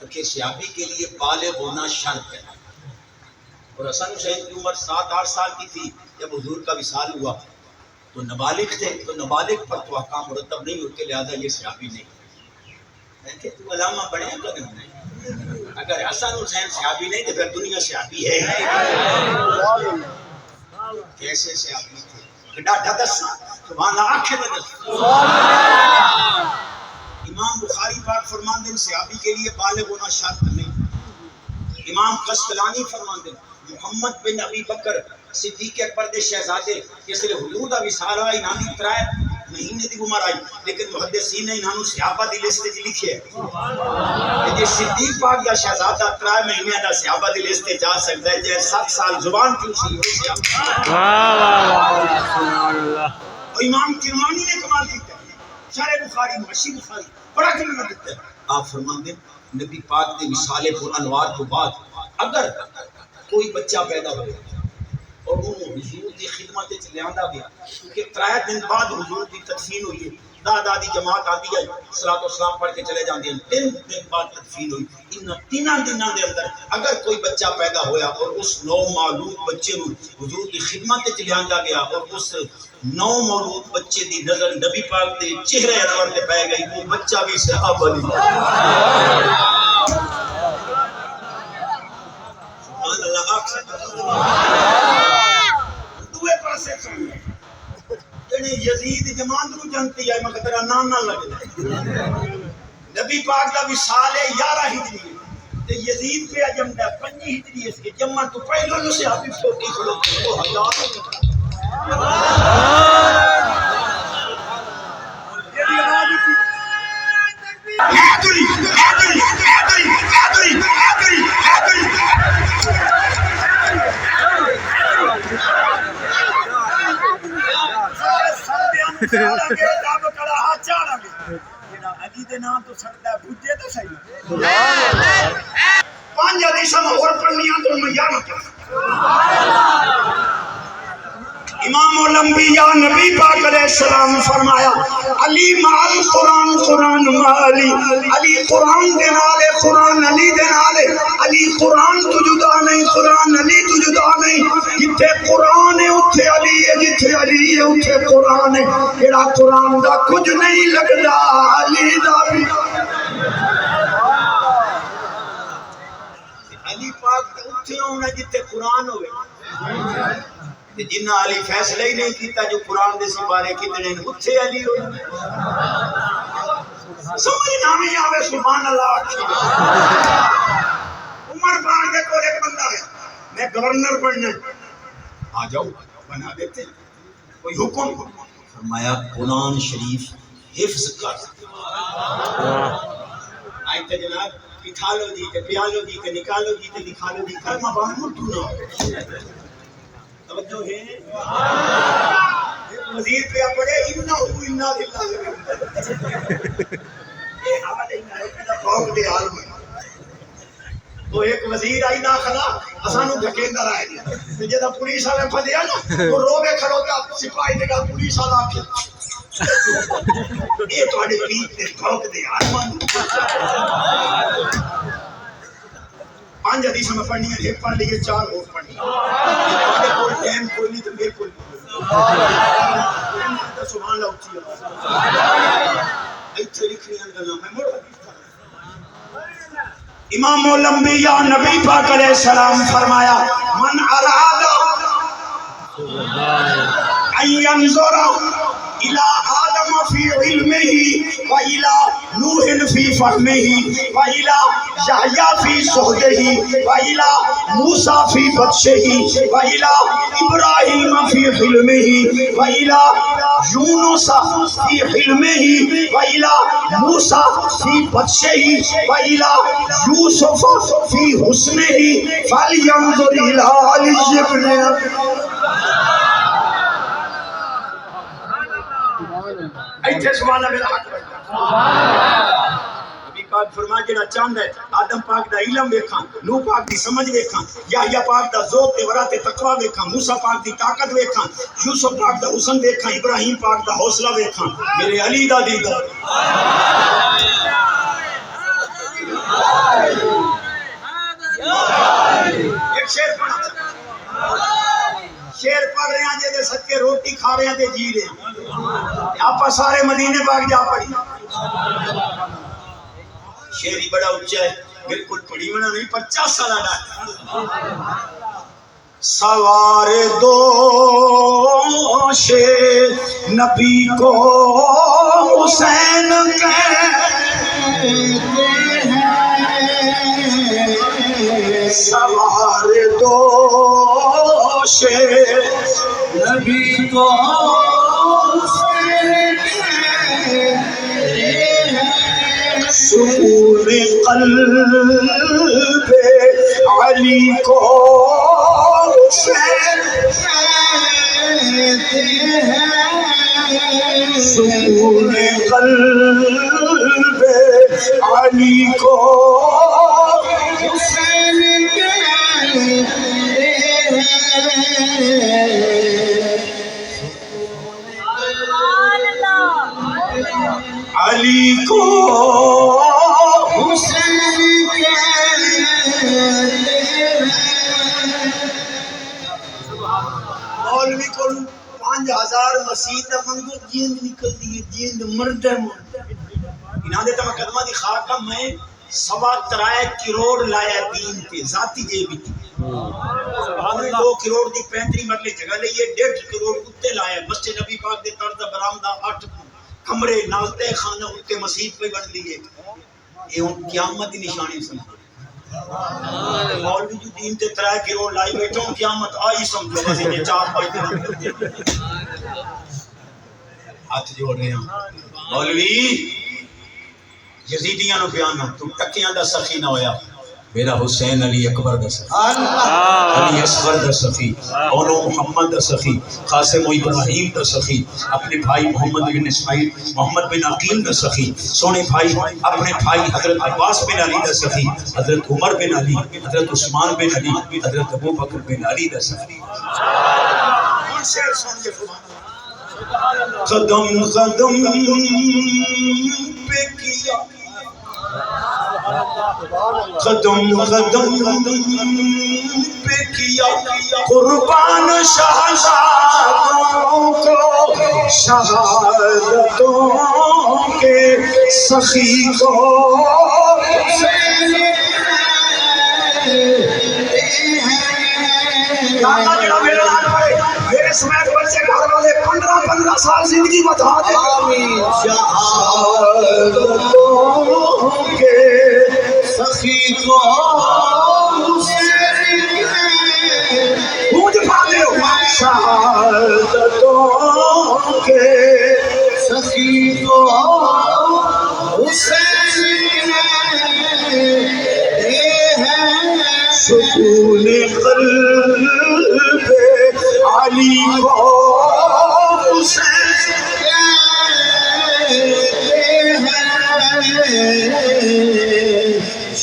کہ صحابی کے لیے بالغ ہونا شرط ہے اور حسن حسین کی عمر 7-8 سال کی تھی جب حضور کا وصال ہوا تو نابالغ تھے تو نابالغ پر تو احکام مرتب نہیں ہوتے لہذا یہ صحابی نہیں میں کہ تو علامہ بڑے ہیں کدھر نہیں اگر حسن حسین صحابی نہیں تو پھر دنیا صحابی ہے کیسے صحابی تھے ڈاٹا دس سبحان اللہ آنکھیں دس امام بخاری پاک فرمان دیں صحابی کے لیے بالغ ہونا شرط نہیں امام قسطلانی فرمان دیں محمد بن ابی بکر صدیق اکبر دے شہزادے جس لئے حضور دا وصال آئی انہاں دی 3 مہینے دی عمر آئی لیکن محدثین نے انہاں نو صحابہ دی لسٹ وچ لکھیا ہے کہ صدیق پاک دا شہزادہ 3 مہینے دا صحابہ دی لسٹ جا سکتا ہے جے 7 سال زبان کیوں سی ہو صحابہ سبحان اللہ اور امام کرمانی نے کمال کیتا ہے شرح بخاری معشی بخاری بڑا کلمہ دیتا ہے آپ فرمان دیں نبی پاک دے وصال پر انوار کو بعد اگر کوئی بچہ پیدا ہو اور وہ حضور کی خدمت لے آندا گیا کیونکہ 3 دن بعد حضور کی تدفین ہوئی ہے دادا دی جماعت آتی ہے صلاۃ و سلام پڑھ کے چلے جاندے ہیں 3 دن بعد تدفین ہوئی ان 3 دنوں دے اندر اگر کوئی بچہ پیدا ہویا اور اس نو مولود بچے کو حضور کی خدمت لے آندا گیا اور اس نو مولود بچے دی نظر نبی پاک دے چہرے انور تے پے گئی وہ بچہ بھی صحابہ دی سبحان اللہ دوے پاسے سن جڑے یزید جماعت نو جانتی ہے مگر تیرا نام نہ لگدا نبی پاک دا وصال ہے 11 ہجری تے یزید پہ جمدا 5 ہجری اس کے جمع تو پہلو نو سے آپ چھوٹی کھلو تو ہزار حیدری حیدری حیدری حیدری حیدری حیدری علی دے نام تو سڑتا ہے بھجے تو صحیح 5 حدیثاں اور پڑھنیاں تو میں یاد رکھوں امام الانبیاء نبی پاک علیہ السلام فرمایا علی مال قرآن قرآن مالی علی قرآن دے نالے قرآن علی دے نالے علی قرآن تو جدا نہیں قرآن علی تو جدا نہیں جتھے قرآن ہے اتھے علی ہے جتھے علی ہے اتھے قرآن ہے ایڑا قرآن دا کچھ نہیں لگدا علی دا بھی جتنے قرآن ہوئے جنہ علی فیصلہ ہی نہیں کیتا جو قرآن دے سپارے کتنے اتھے علی ہوئے سمجھ نامی آوے سبحان اللہ عمر پاک دے کو ایک بندہ ہے میں گورنر بننا آ جاؤ بنا دیتے کوئی حکم فرمایا قرآن شریف حفظ کر آئی تے جناب اٹھالو جی تے پیالو جی تے نکالو جی تے نکالو جی کلمہ باہر مٹو نہ توجہ ہے وزیر پہ پڑے انہا ہو انہا دلہ یہ حوالے انہا ہے کہ فوق دے عالم تو ایک وزیر آئی داخلہ اسانو دھکیندر آئے دیا تو جدہ پولیس آلے پھدیا نا وہ روبے کھڑو گا سپاہی دے گا پولیس آلہ آکھے یہ تو آڑے پیٹ دے فوق دے عالم 5 حدیث میں پڑھنی ہے ایک پڑھ لیے 4 اور پڑھنی ہے کوئی ٹائم کوئی نہیں تو میرے کوئی نہیں سبحان اللہ اچھی ہے ایتھے لکھنی ہے گلہ میں موڑ حدیث امام الانبیاء نبی پاک علیہ السلام فرمایا من اراد ان ينظر الى آدم فی علمه وإلى نوح فی فهمه وإلى یحییٰ فی صحبه وإلى موسیٰ فی بطشہ وإلى ابراہیم فی حلمه وإلى یونس فی حلمه وإلى موسیٰ فی بطشہ وإلى یوسف فی حسنہ فلینظر الى علی ابن ایتھے سبحان اللہ حق نبی پاک فرما جڑا چاہندا ہے آدم پاک دا علم ویکھاں نوح پاک دی سمجھ ویکھاں یحییٰ پاک دا ذوق تے ورع تے تقوی ویکھاں موسیٰ پاک دی طاقت ویکھاں یوسف پاک دا حسن ویکھاں ابراہیم پاک دا حوصلہ ویکھاں میرے علی دا دیدار ایک شعر پڑھا شیر پڑھ رہے ہیں جے صدقے روٹی کھا رہے ہیں تے جی رہے ہیں آپ سارے مدینے پاک جا پڑھی شیری بڑا اچھا ہے بالکل پڑھی ہونا نہیں 50 سالہ ڈاٹ سوار دوش نبی کو حسین کہتے ہیں سوار دوش نبی کو سکون قلب علی کو حسین کہتے ہیں سکون قلب علی کو حسین کہتے علی کو حسین مولوی کو 5000 مسیح دا منگو جیند نکل دیئے جیند مردہ انہاں دے تمہیں قدمہ دی خاکہ میں 3.25 کروڑ لایا دین تے ذاتی جے بھی تھی 2 کروڑ دی 35 مرلے جگہ لئیے 1.5 کروڑ اتے لایا مسجد نبی پاک دے طرز برامدہ 8 کمرے نالتے خانہ اتے مسجد پہ بن لیے یہ ان قیامت دی نشانی سمجھو مولوی جو دین تے 3 کروڑ لائی بیٹھوں قیامت آئی سمجھو بس انہیں 4-5 دن ہاتھ جوڑ رہے ہیں مولوی یزیدیاں نو بیان تو ٹکیاں دا سخی نہ ہویا میرا حسین علی اکبر دا سخی علی اصغر دا سخی اولو محمد دا سخی قاسم و ابراہیم دا سخی اپنے بھائی محمد بن اسماعیل محمد بن عقیل دا سخی سونے بھائی اپنے بھائی حضرت عباس بن علی دا سخی حضرت عمر بن علی حضرت عثمان بن علی حضرت ابو بکر بن علی دا سخی قدم قدم پہ کیا قدم قدم پہ کیا قربان شہزادوں کو شہادتوں کے سخی کو سمیت بچے گھر والے 15 سال زندگی بتا دے آمین شہادتوں کے سخی کو گونج پاتے ہو شہادتوں کے سخی کو حسین سکون قلب علی کو حسین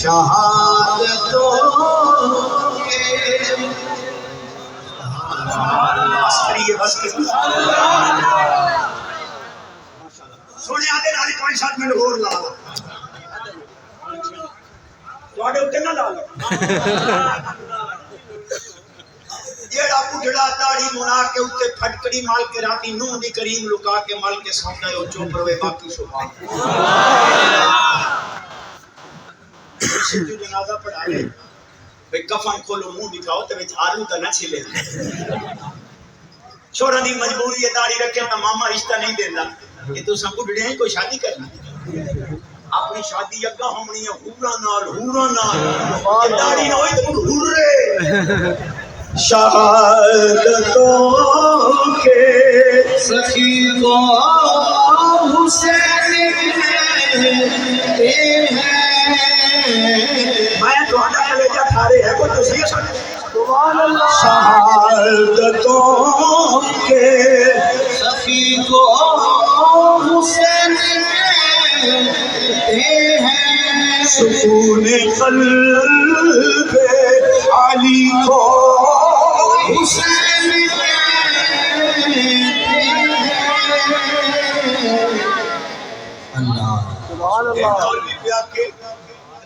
شہادتوں کے سونے آتے نالی 5-7 منٹ اور لا تواڈے اوتے نہ لا جیڑا بڈھڑا داڑھی منا کے اوتے پھٹکڑی مال کے راتی نوح دی کریم لکا کے مال کے سوندا ہے او چوپ روے باقی سبحان اللہ جنازہ پڑھا لے بے کفن کھولو منہ دکھاؤ تے وچ آلو تے نہ چھلے چھوڑا دی مجبوری ہے داڑھی رکھے تے ماما رشتہ نہیں دیندا کہ تساں بڈھڑے ہیں کوئی شادی کرنی اپنی شادی اگا ہونی ہے ہورا نال داڑھی نہ ہوئی تے ہورے شہادتوں کے سخی کو حسین میں تہاڈا کلیجہ کھارے ہے کوئی تسی سبحان اللہ شہادتوں کے سخی کو حسین سکون قلب علی کو حسین اللہ سبحان اللہ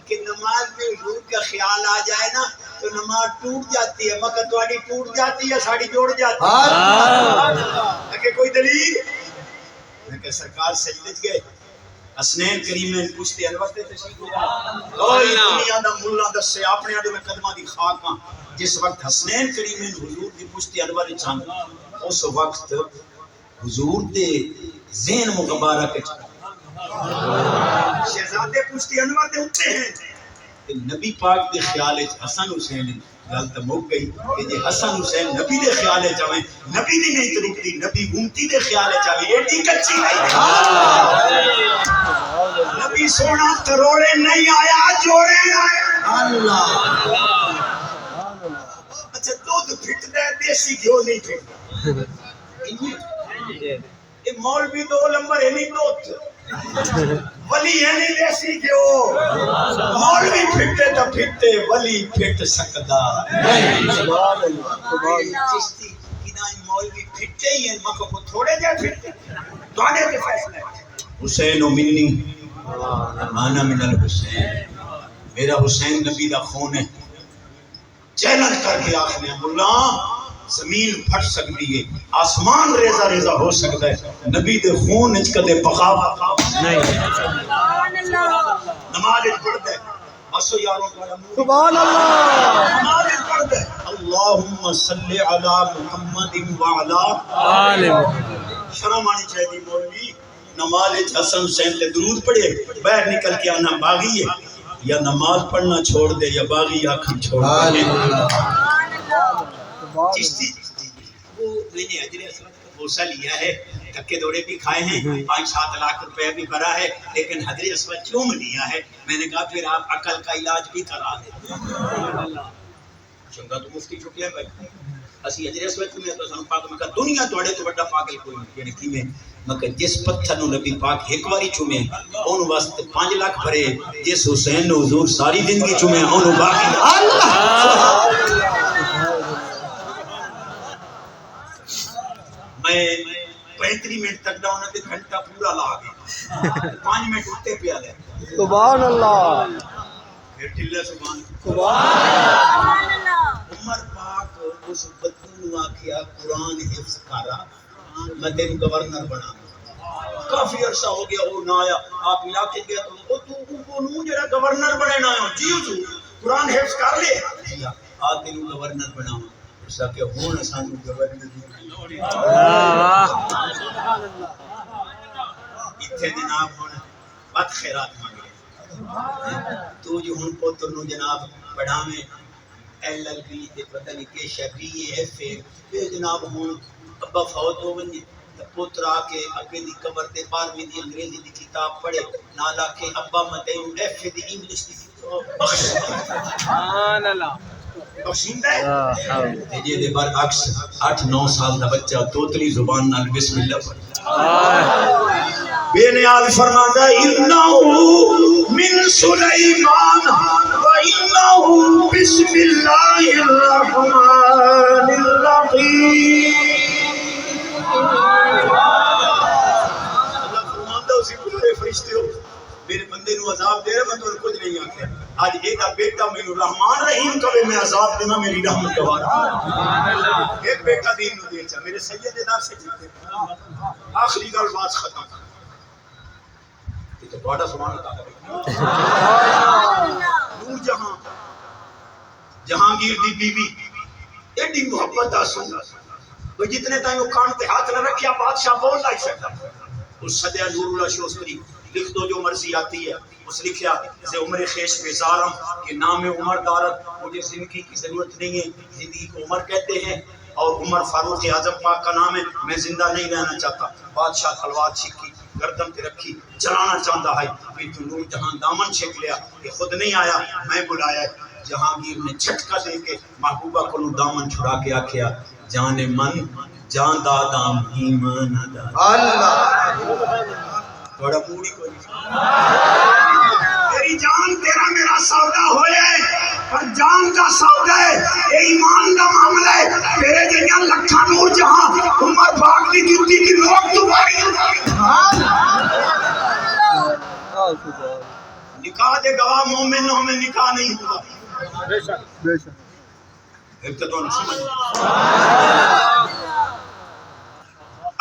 کہ نماز میں حضور کا خیال آ جائے نا تو نماز ٹوٹ جاتی ہے مگر تہاڈی ٹوٹ جاتی ہے ساڑی جوڑ جاتی ہے کہ کوئی دلیل میں کہ سرکار سجدے گئے حسنین کریمین پوچھتے انور تے تشریف کوئی دنیا دا مولا دسے اپنے اڈے میں قدماں دی خاک ہاں جس وقت حسنین کریمین حضور دی پوچھتے انور چاند اس وقت حضور دے ذہن مبارک شہزادے پوچھتے انور دے اٹھتے ہیں کہ نبی پاک دے خیال وچ حسن حسین گل تے مک گئی کہ جے حسن حسین نبی دے خیال وچ آویں نبی دی نہیں ترکتی نبی امتی دے خیال وچ آویں ایڈی کچی نہیں نبی سونا کروڑے نہیں آیا جوڑے آیا اللہ اچھا دودھ پھٹدا ہے دیسی گھیو نہیں پھٹدا یہ مولوی 2 نمبر ہے نہیں دودھ ولی ہے نہیں دیسی گھیو مولوی پھٹے تو پھٹے ولی پھٹ سکدا نہیں سبحان اللہ چشتی کدائیں مولوی پھٹے ہی ہیں مکو کو تھوڑے جے پھٹے تواڈے تے فیصلہ ہے حسین و منی انا من الحسین میرا حسین نبی دا خون ہے چیلنج کر کے آخنے مولا زمین پھٹ سکتی ہے آسمان ریزہ ریزہ ہو سکتا ہے نبی دے خون وچ کدے بغاوت نہیں سبحان اللہ نماز پڑھ دے اسو یارو سبحان اللہ نماز پڑھ دے اللہم صلی علی محمد وعلی آل شرم آنی چاہیے مولوی نماز حسن حسین تے درود پڑھے باہر نکل کے آنا باغی ہے یا نماز پڑھنا چھوڑ دے یا باغی آنکھیں چھوڑ دے چشتی وہ میں نے اجر اسود کا بوسہ لیا ہے دھکے دوڑے بھی کھائے ہیں 5-7 لاکھ روپے بھی بھرا ہے لیکن حضر اسود چوم لیا ہے میں نے کہا پھر آپ عقل کا علاج بھی کرا دیں چنگا تو مفتی چھٹیا ہے اسی حضر اسود میں تو سن پاک میں کہا دنیا توڑے تو بڑا پاگل کوئی یعنی کی میں مگر جس پتھر نو نبی پاک ایک واری چومے اون واسطے 5 لاکھ بھرے جس حسین نو حضور ساری زندگی چومے اون باقی اللہ میں 35 منٹ تک ڈاؤن تے گھنٹہ پورا لا گیا 5 منٹ اٹھتے پیا لے سبحان اللہ پھر ٹلے سبحان اللہ عمر پاک اس بدو نو آکھیا قرآن حفظ کرا میں تیرے گورنر بنا کافی عرصہ ہو گیا وہ نہ آیا آپ علاقے گیا تو تو نو جڑا گورنر بنے نہ آیا جی حضور قرآن حفظ کر لے آ تیرے گورنر بناواں اس کہ ہون اسان گورنر اتنے جناب ہوں بد خیرات مانگے تو جو ہوں پوتر نو جناب پڑھاویں ایل ایل بی تے پتہ نہیں کہ شبی ایف اے جناب ہوں ابا فوت ہو ونجے پوتر آ کے اگے دی قبر تے 12ویں دی انگریزی دی کتاب پڑھے نالا کہ ابا متے ایف اے دی انگلش دی بخش سبحان اللہ بخشیندہ ہے جے دے برعکس 8-9 سال دا بچہ توتلی زبان نال بسم اللہ پڑھ بے نیاز فرماتا ہے انہو من سلیمان و انہو بسم اللہ الرحمن الرحیم اللہ فرماتا اسی پورے فرشتے ہو میرے بندے نو عذاب دے رہے میں تو کچھ نہیں آکھیا آج ایک بیٹا میرے رحمان رحیم کبھی میں عذاب دینا میری رحمت دوارا ایک بیٹا دین نو دے چا میرے سید دار سے جیتے آخری گل بات ختم تو بڑا سبحان اللہ نور جہاں جہانگیر دی بیوی ایڈی محبت آسوں وہ جتنے تائیں وہ کان تے ہاتھ نہ رکھیا بادشاہ بول لائی سکتا اس صدیہ نور اللہ شوستری لکھ دو جو مرضی آتی ہے اس لکھیا سے عمر خیش بیزارم کہ نام عمر دارت مجھے زندگی کی ضرورت نہیں ہے زندگی کو عمر کہتے ہیں اور عمر فاروق اعظم پاک کا نام ہے میں زندہ نہیں رہنا چاہتا بادشاہ تلوار چھکی گردن تے رکھی چلانا چاہتا ہے کہ تو نور جہاں دامن چھک لیا یہ خود نہیں آیا میں بلایا جہانگیر نے جھٹکا دے کے محبوبہ کو دامن چھڑا کے آکھیا جان من جان دادام ایمان ادا اللہ تھوڑا پوری کوئی تیری جان تیرا میرا سودا ہوئے پر جان کا سودا ہے اے ایمان کا معاملہ ہے تیرے جنیا لکھا نور جہاں عمر پاک دی جوتی کی روک تو بھائی نکاح دے گواہ مومن نو ہمیں نکاح نہیں ہوگا بے شک ابتدون سمجھ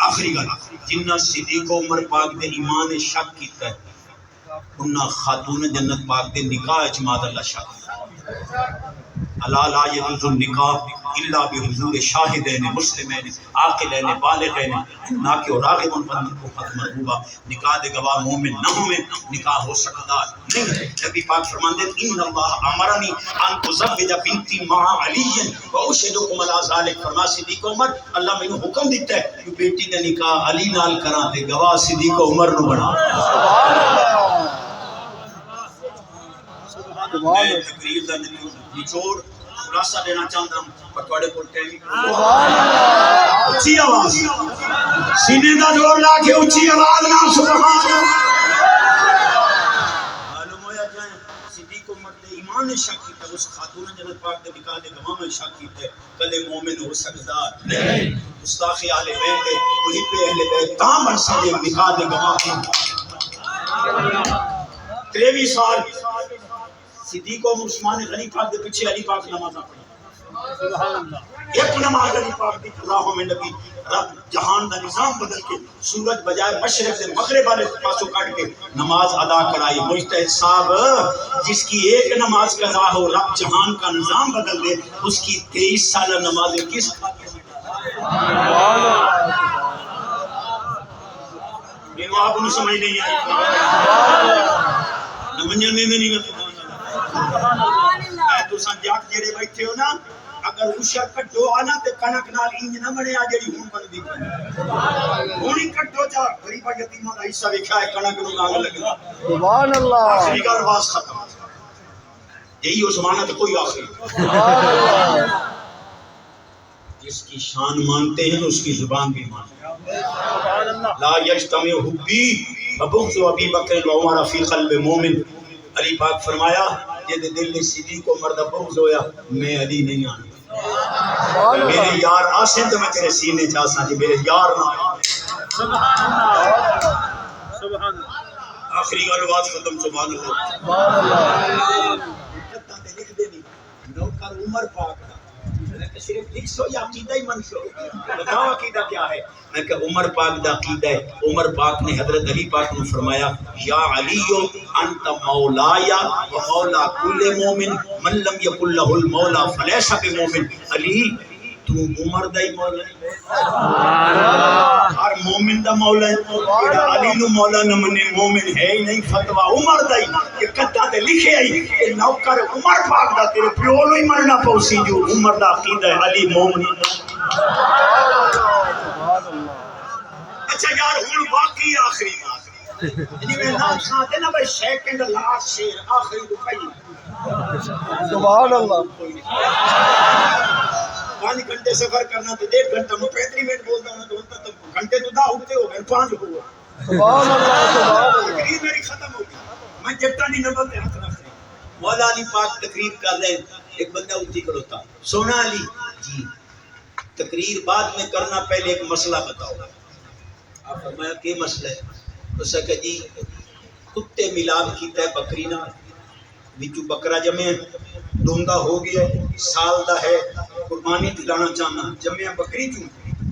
آخری گل جنہ صدیق عمر پاک دے ایمان شک کیتا ہے انہاں خاتون جنت پاک دے نکاح اجماعت اللہ شک الا لا يجوز النکاح الا بحضور شاہدین مسلمین عاقلین بالغین نہ کہ راغبن کو ختم ہوگا نکاح دے گواہ مومن نہ ہوئے نکاح ہو سکتا نہیں نبی پاک فرماتے ہیں ان اللہ امرنی ان تزوج بنتی مع علی و اشهدکم علی ذلک فرما صدیق عمر اللہ میں حکم دیتا ہے کہ بیٹی دا نکاح علی نال کراں تے گواہ صدیق عمر نو بنا میں تقریر دا نچوڑ خلاصہ دینا چاہتا ہوں پر تھوڑے کو ٹائم اچھی آواز سینے دا زور لا کے اچھی آواز نہ سبحان اللہ معلوم ہویا جائیں صدیق عمر نے ایمان شک کیتا اس خاتون جنت پاک دے نکاح دے گواہ میں شک کیتا کدے مومن ہو سکتا نہیں گستاخ اہل بیت دے محب اہل بیت تاں بن سکے نکاح دے گواہ 23 سال صدیق و عثمان غنی پاک دے پیچھے علی پاک نماز پڑھی ایک نماز علی پاک دی قضاء میں نبی رب جہان دا نظام بدل کے سورج بجائے مشرق سے مغرب والے پاسوں کاٹ کے نماز ادا کرائی مجتہد صاحب جس کی ایک نماز قضا ہو رب جہان کا نظام بدل دے اس کی 23 سالہ نماز کس یہ آپ انہوں سمجھ نہیں آئی نمجن میں نہیں گا تو سنجاک جڑے بیٹھے ہو نا اگر اوشا کٹو آنا تے کنک نال انج نہ بنے آ جڑی ہون بن دی ہونی کٹو جا غریبا یتیماں دا حصہ ویکھا ہے کنک نو ناگ لگدا سبحان اللہ آخری گل واس ختم یہی عثمانہ تے کوئی آخری سبحان اللہ جس کی شان مانتے ہیں اس کی زبان بھی مانتے ہیں لا یجتمع حبی وبغض ابی بکر و عمر فی قلب مومن علی پاک فرمایا جے دل نے صدیق عمر دا بغض ہویا میں علی نہیں آنا میرے یار آسیں تو میں تیرے سینے چاہساں جی میرے یار نہ سبحان اللہ سبحان اللہ آخری گل بات ختم سبحان اللہ سبحان اللہ کتاں تے لکھ دے نہیں نوکر عمر پاک دا صرف لکھ سو یا عقیدہ ہی منشو بتاؤ عقیدہ کیا ہے میں کہ عمر پاک دا عقیدہ ہے عمر پاک نے حضرت علی پاک نے فرمایا یا علی انت مولایا و مولا کل مومن من لم یکن له المولا فلیس بمومن علی تو عمر دا ہی مولا ہے ہر مومن دا مولا ہے جڑا علی نو مولا نہ منے مومن ہے ہی نہیں فتوی عمر دا ہی کہ کدا تے لکھے آئی کہ نوکر عمر پاک دا تیرے پیو نو ہی مرنا پوسی جو عمر دا عقیدہ ہے علی مومن اچھا یار ہن واقعی آخری بات جی میں نام کھاتے نا بھائی سیکنڈ لاسٹ شیر آخری تو کئی سبحان اللہ 5 گھنٹے سفر کرنا تو 1.5 گھنٹہ میں 35 منٹ بولتا ہوں تو گھنٹے تو 10 ہوتے ہو گئے 5 ہو گئے سبحان اللہ سبحان اللہ تقریر میری ختم ہو گئی میں جٹا نہیں نمبر پہ ہاتھ رکھ رہا مولا علی پاک تقریر کر رہے ہیں ایک بندہ اٹھی کھڑوتا سونا علی جی تقریر بعد میں کرنا پہلے ایک مسئلہ بتاؤ آپ فرمایا کہ مسئلہ ہے اس نے کہا جی کتے ملاب کیتا ہے بکری نہ وچو بکرا جمع دوندا ہو گیا سال دا ہے قربانی دلانا چاہنا جمع بکری چوں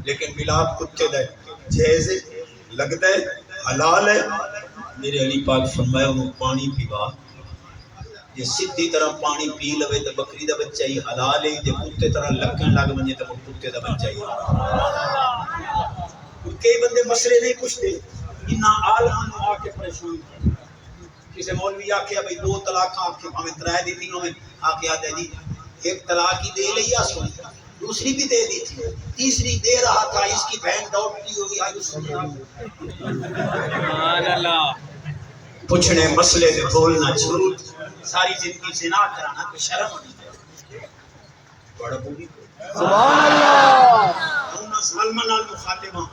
لیکن ملاب کتے دا ہے جائز لگتا ہے حلال ہے میرے علی پاک فرمایا انہوں پانی پیوا یہ سیدھی طرح پانی پی لوے تو بکری دا بچہ ہی حلال ہے جب کتے طرح لگن لگ بنے تو کتے دا بچہ ہی کئی بندے مسئلے نہیں پوچھتے انہاں عالمان آ کے پریشان کسی مولوی آکھیا بھئی 2 طلاق آکھے ہمیں 3 دی تینوں میں آکھے آتے جی ایک طلاق ہی دے لئی یا سن دوسری بھی دے دی تھی تیسری دے رہا تھا اس کی بہن ڈاؤٹتی ہوگی آج اس نے پوچھنے مسئلے سے بولنا جھوٹ ساری زندگی زنا کرانا تو شرم ہونی چاہیے بڑا بولی سبحان اللہ انہاں ظالماں نال مخاطباں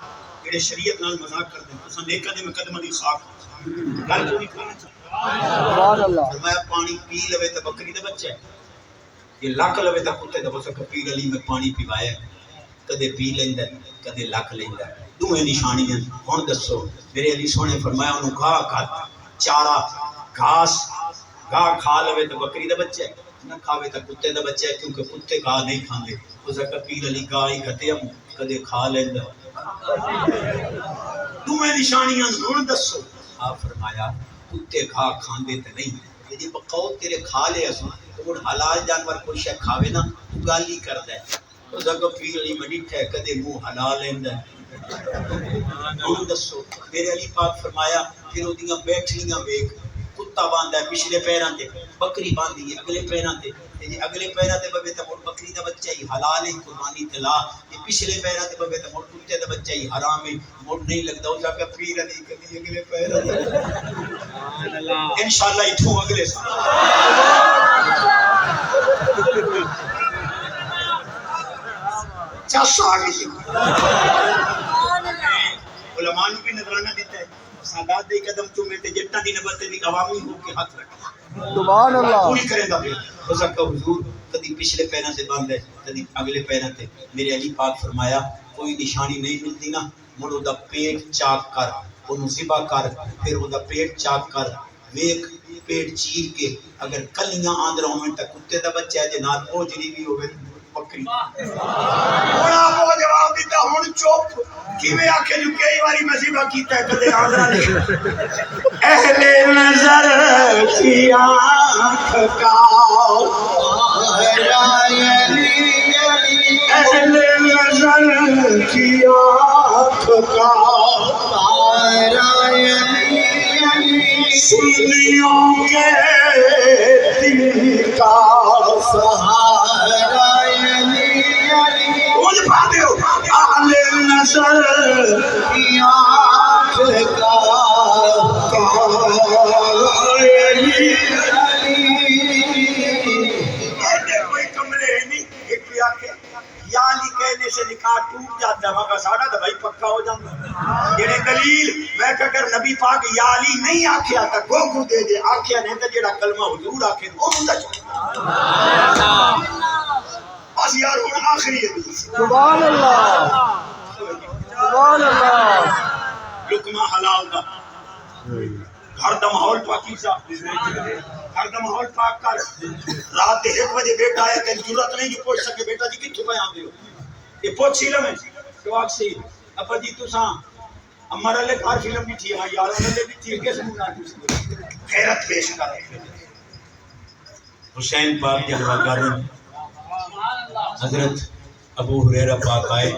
جڑے شریعت نال مذاق کر دیں تساں نیکاں دے مقدمہ دی خاک گل پوری کرنا سبحان اللہ فرمایا پانی پی لوے تو بکری دا بچہ ہے یہ لک لوے تو کتے دا بچہ پیر علی میں پانی پیوایا کدے پی لیندا کدے لک لیندا دوویں نشانیاں ہن دسو میرے علی سونے فرمایا انہوں گھا کھا چارہ گھاس گھا کھا لوے تو بکری دا بچہ ہے نہ کھاوے تو کتے دا بچہ ہے کیونکہ کتے گھا نہیں کھاندے اس کا پیر علی گاہ ہی گھٹے ہم کدے کھا لیندا دوویں نشانیاں ہن دسو آپ فرمایا کتے گھا کھاندے تے نہیں جی بقول تیرے کھا لے اساں تو حلال جانور کوئی شے کھاوے نا تو گل ہی کردا ہے اس کا پیر علی میں ڈٹھا ہے کدے منہ حلال لیندا ہے ہن دسو میرے علی پاک فرمایا پھر اودیاں بیٹھلیاں ویکھ کتا باندا ہے پچھلے پیراں تے بکری باندھی ہے اگلے پیراں تے جی اگلے پیراں تے بوے تے بکری دا بچہ ہی حلال ہے قربانی تے لا یہ پچھلے پیراں تے بوے تے کتے دا بچہ ہی حرام ہے مڑ نہیں لگدا اس کا پیر علی کبھی اگلے پیراں تے سبحان اللہ انشاءاللہ ایتھوں اگلے سال چس آ گئی علماء نے بھی نظرانہ دیتا ہے سادات دے قدم چومے تے جٹاں دی نبت دی عوامی ہو کے ہاتھ رکھنا سبحان اللہ پوری کرے گا ہو سکتا حضور کدی پچھلے پیراں سے باندھ ہے کدی اگلے پیراں تے میرے علی پاک فرمایا کوئی نشانی نہیں ملتی نا مڑ دا پیٹ چاک کر اونوں ذبح کر پھر دا پیٹ چاک کر ویکھ پیٹ چیر کے اگر کلیاں آندرا ہوویں تے کتے دا بچہ ہے جے نال اوجری بھی ہوے بکری ہن آپ جواب دیتا ہن چپ کیویں آکھے جو کئی واری مصیبہ کیتا ہے کدے آندرا نہیں اہل نظر کی آنکھ کا اہل نظر کی آنکھ کا سنیوں کے دل کا سہارا اہل نظر کی آنکھ کا کوئی کملے نہیں ایک بھی آکے یا علی کہنے سے نکاح ٹوٹ جاتا ہے مگر ساڑھا تو بھائی پکا ہو جاتا جنہیں دلیل میں کہ اگر نبی پاک یا علی نہیں آکھیا تا گو دے دے آکھیا نہیں تا جیڑا کلمہ حضور آکھے وہ ہوں دا چھوڑ بس یار ہوں آخری حدیث سبحان اللہ سبحان اللہ لقمہ حلال دا گھر دا ماحول پاکیزہ گھر دا ماحول پاک کر رات 1 بجے بیٹا آیا کہ ضرورت نہیں جو پوچھ سکے بیٹا جی کتھوں پہ آندے ہو یہ پوچھ سی لمیں تو آگ سی ابا جی تساں ہمارا لے کار فلم بھی تھی ہاں یارہ لے بھی تھی کیسے منا خیرت پیش کر حسین پاک جلوہ کر حضرت ابو ہریرہ پاک آئے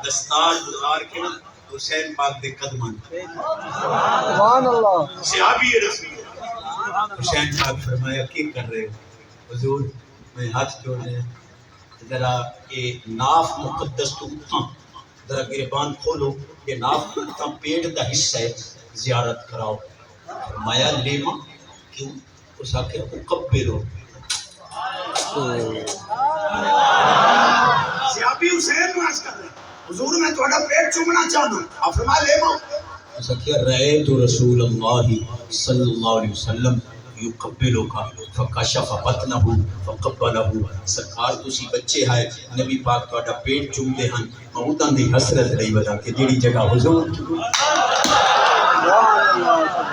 دستار گزار کے نا حسین پاک دے قدمان سبحان اللہ صحابی رسول حسین پاک فرمایا کی کر رہے ہو حضور میں ہاتھ جوڑ رہے ہیں ذرا یہ ناف مقدس تو اتھاں ذرا گربان کھولو یہ ناف اتھاں پیٹ دا حصہ ہے زیارت کراؤ فرمایا لیما کیوں اس آکے اقبلو صحابی حسین نواز کر رہے ہیں حضور میں تھوڑا پیٹ چومنا چاہتا ہوں آپ فرمایا لیما اس آکے رأیت رسول اللہ صلی اللہ علیہ وسلم یقبلوکا فکشف بطنہو فقبلہو سرکار تسی بچے ہائے نبی پاک تھوڑا پیٹ چوم دے ہن موتاں دی حسرت رہی ودا کہ جیڑی جگہ حضور سبحان اللہ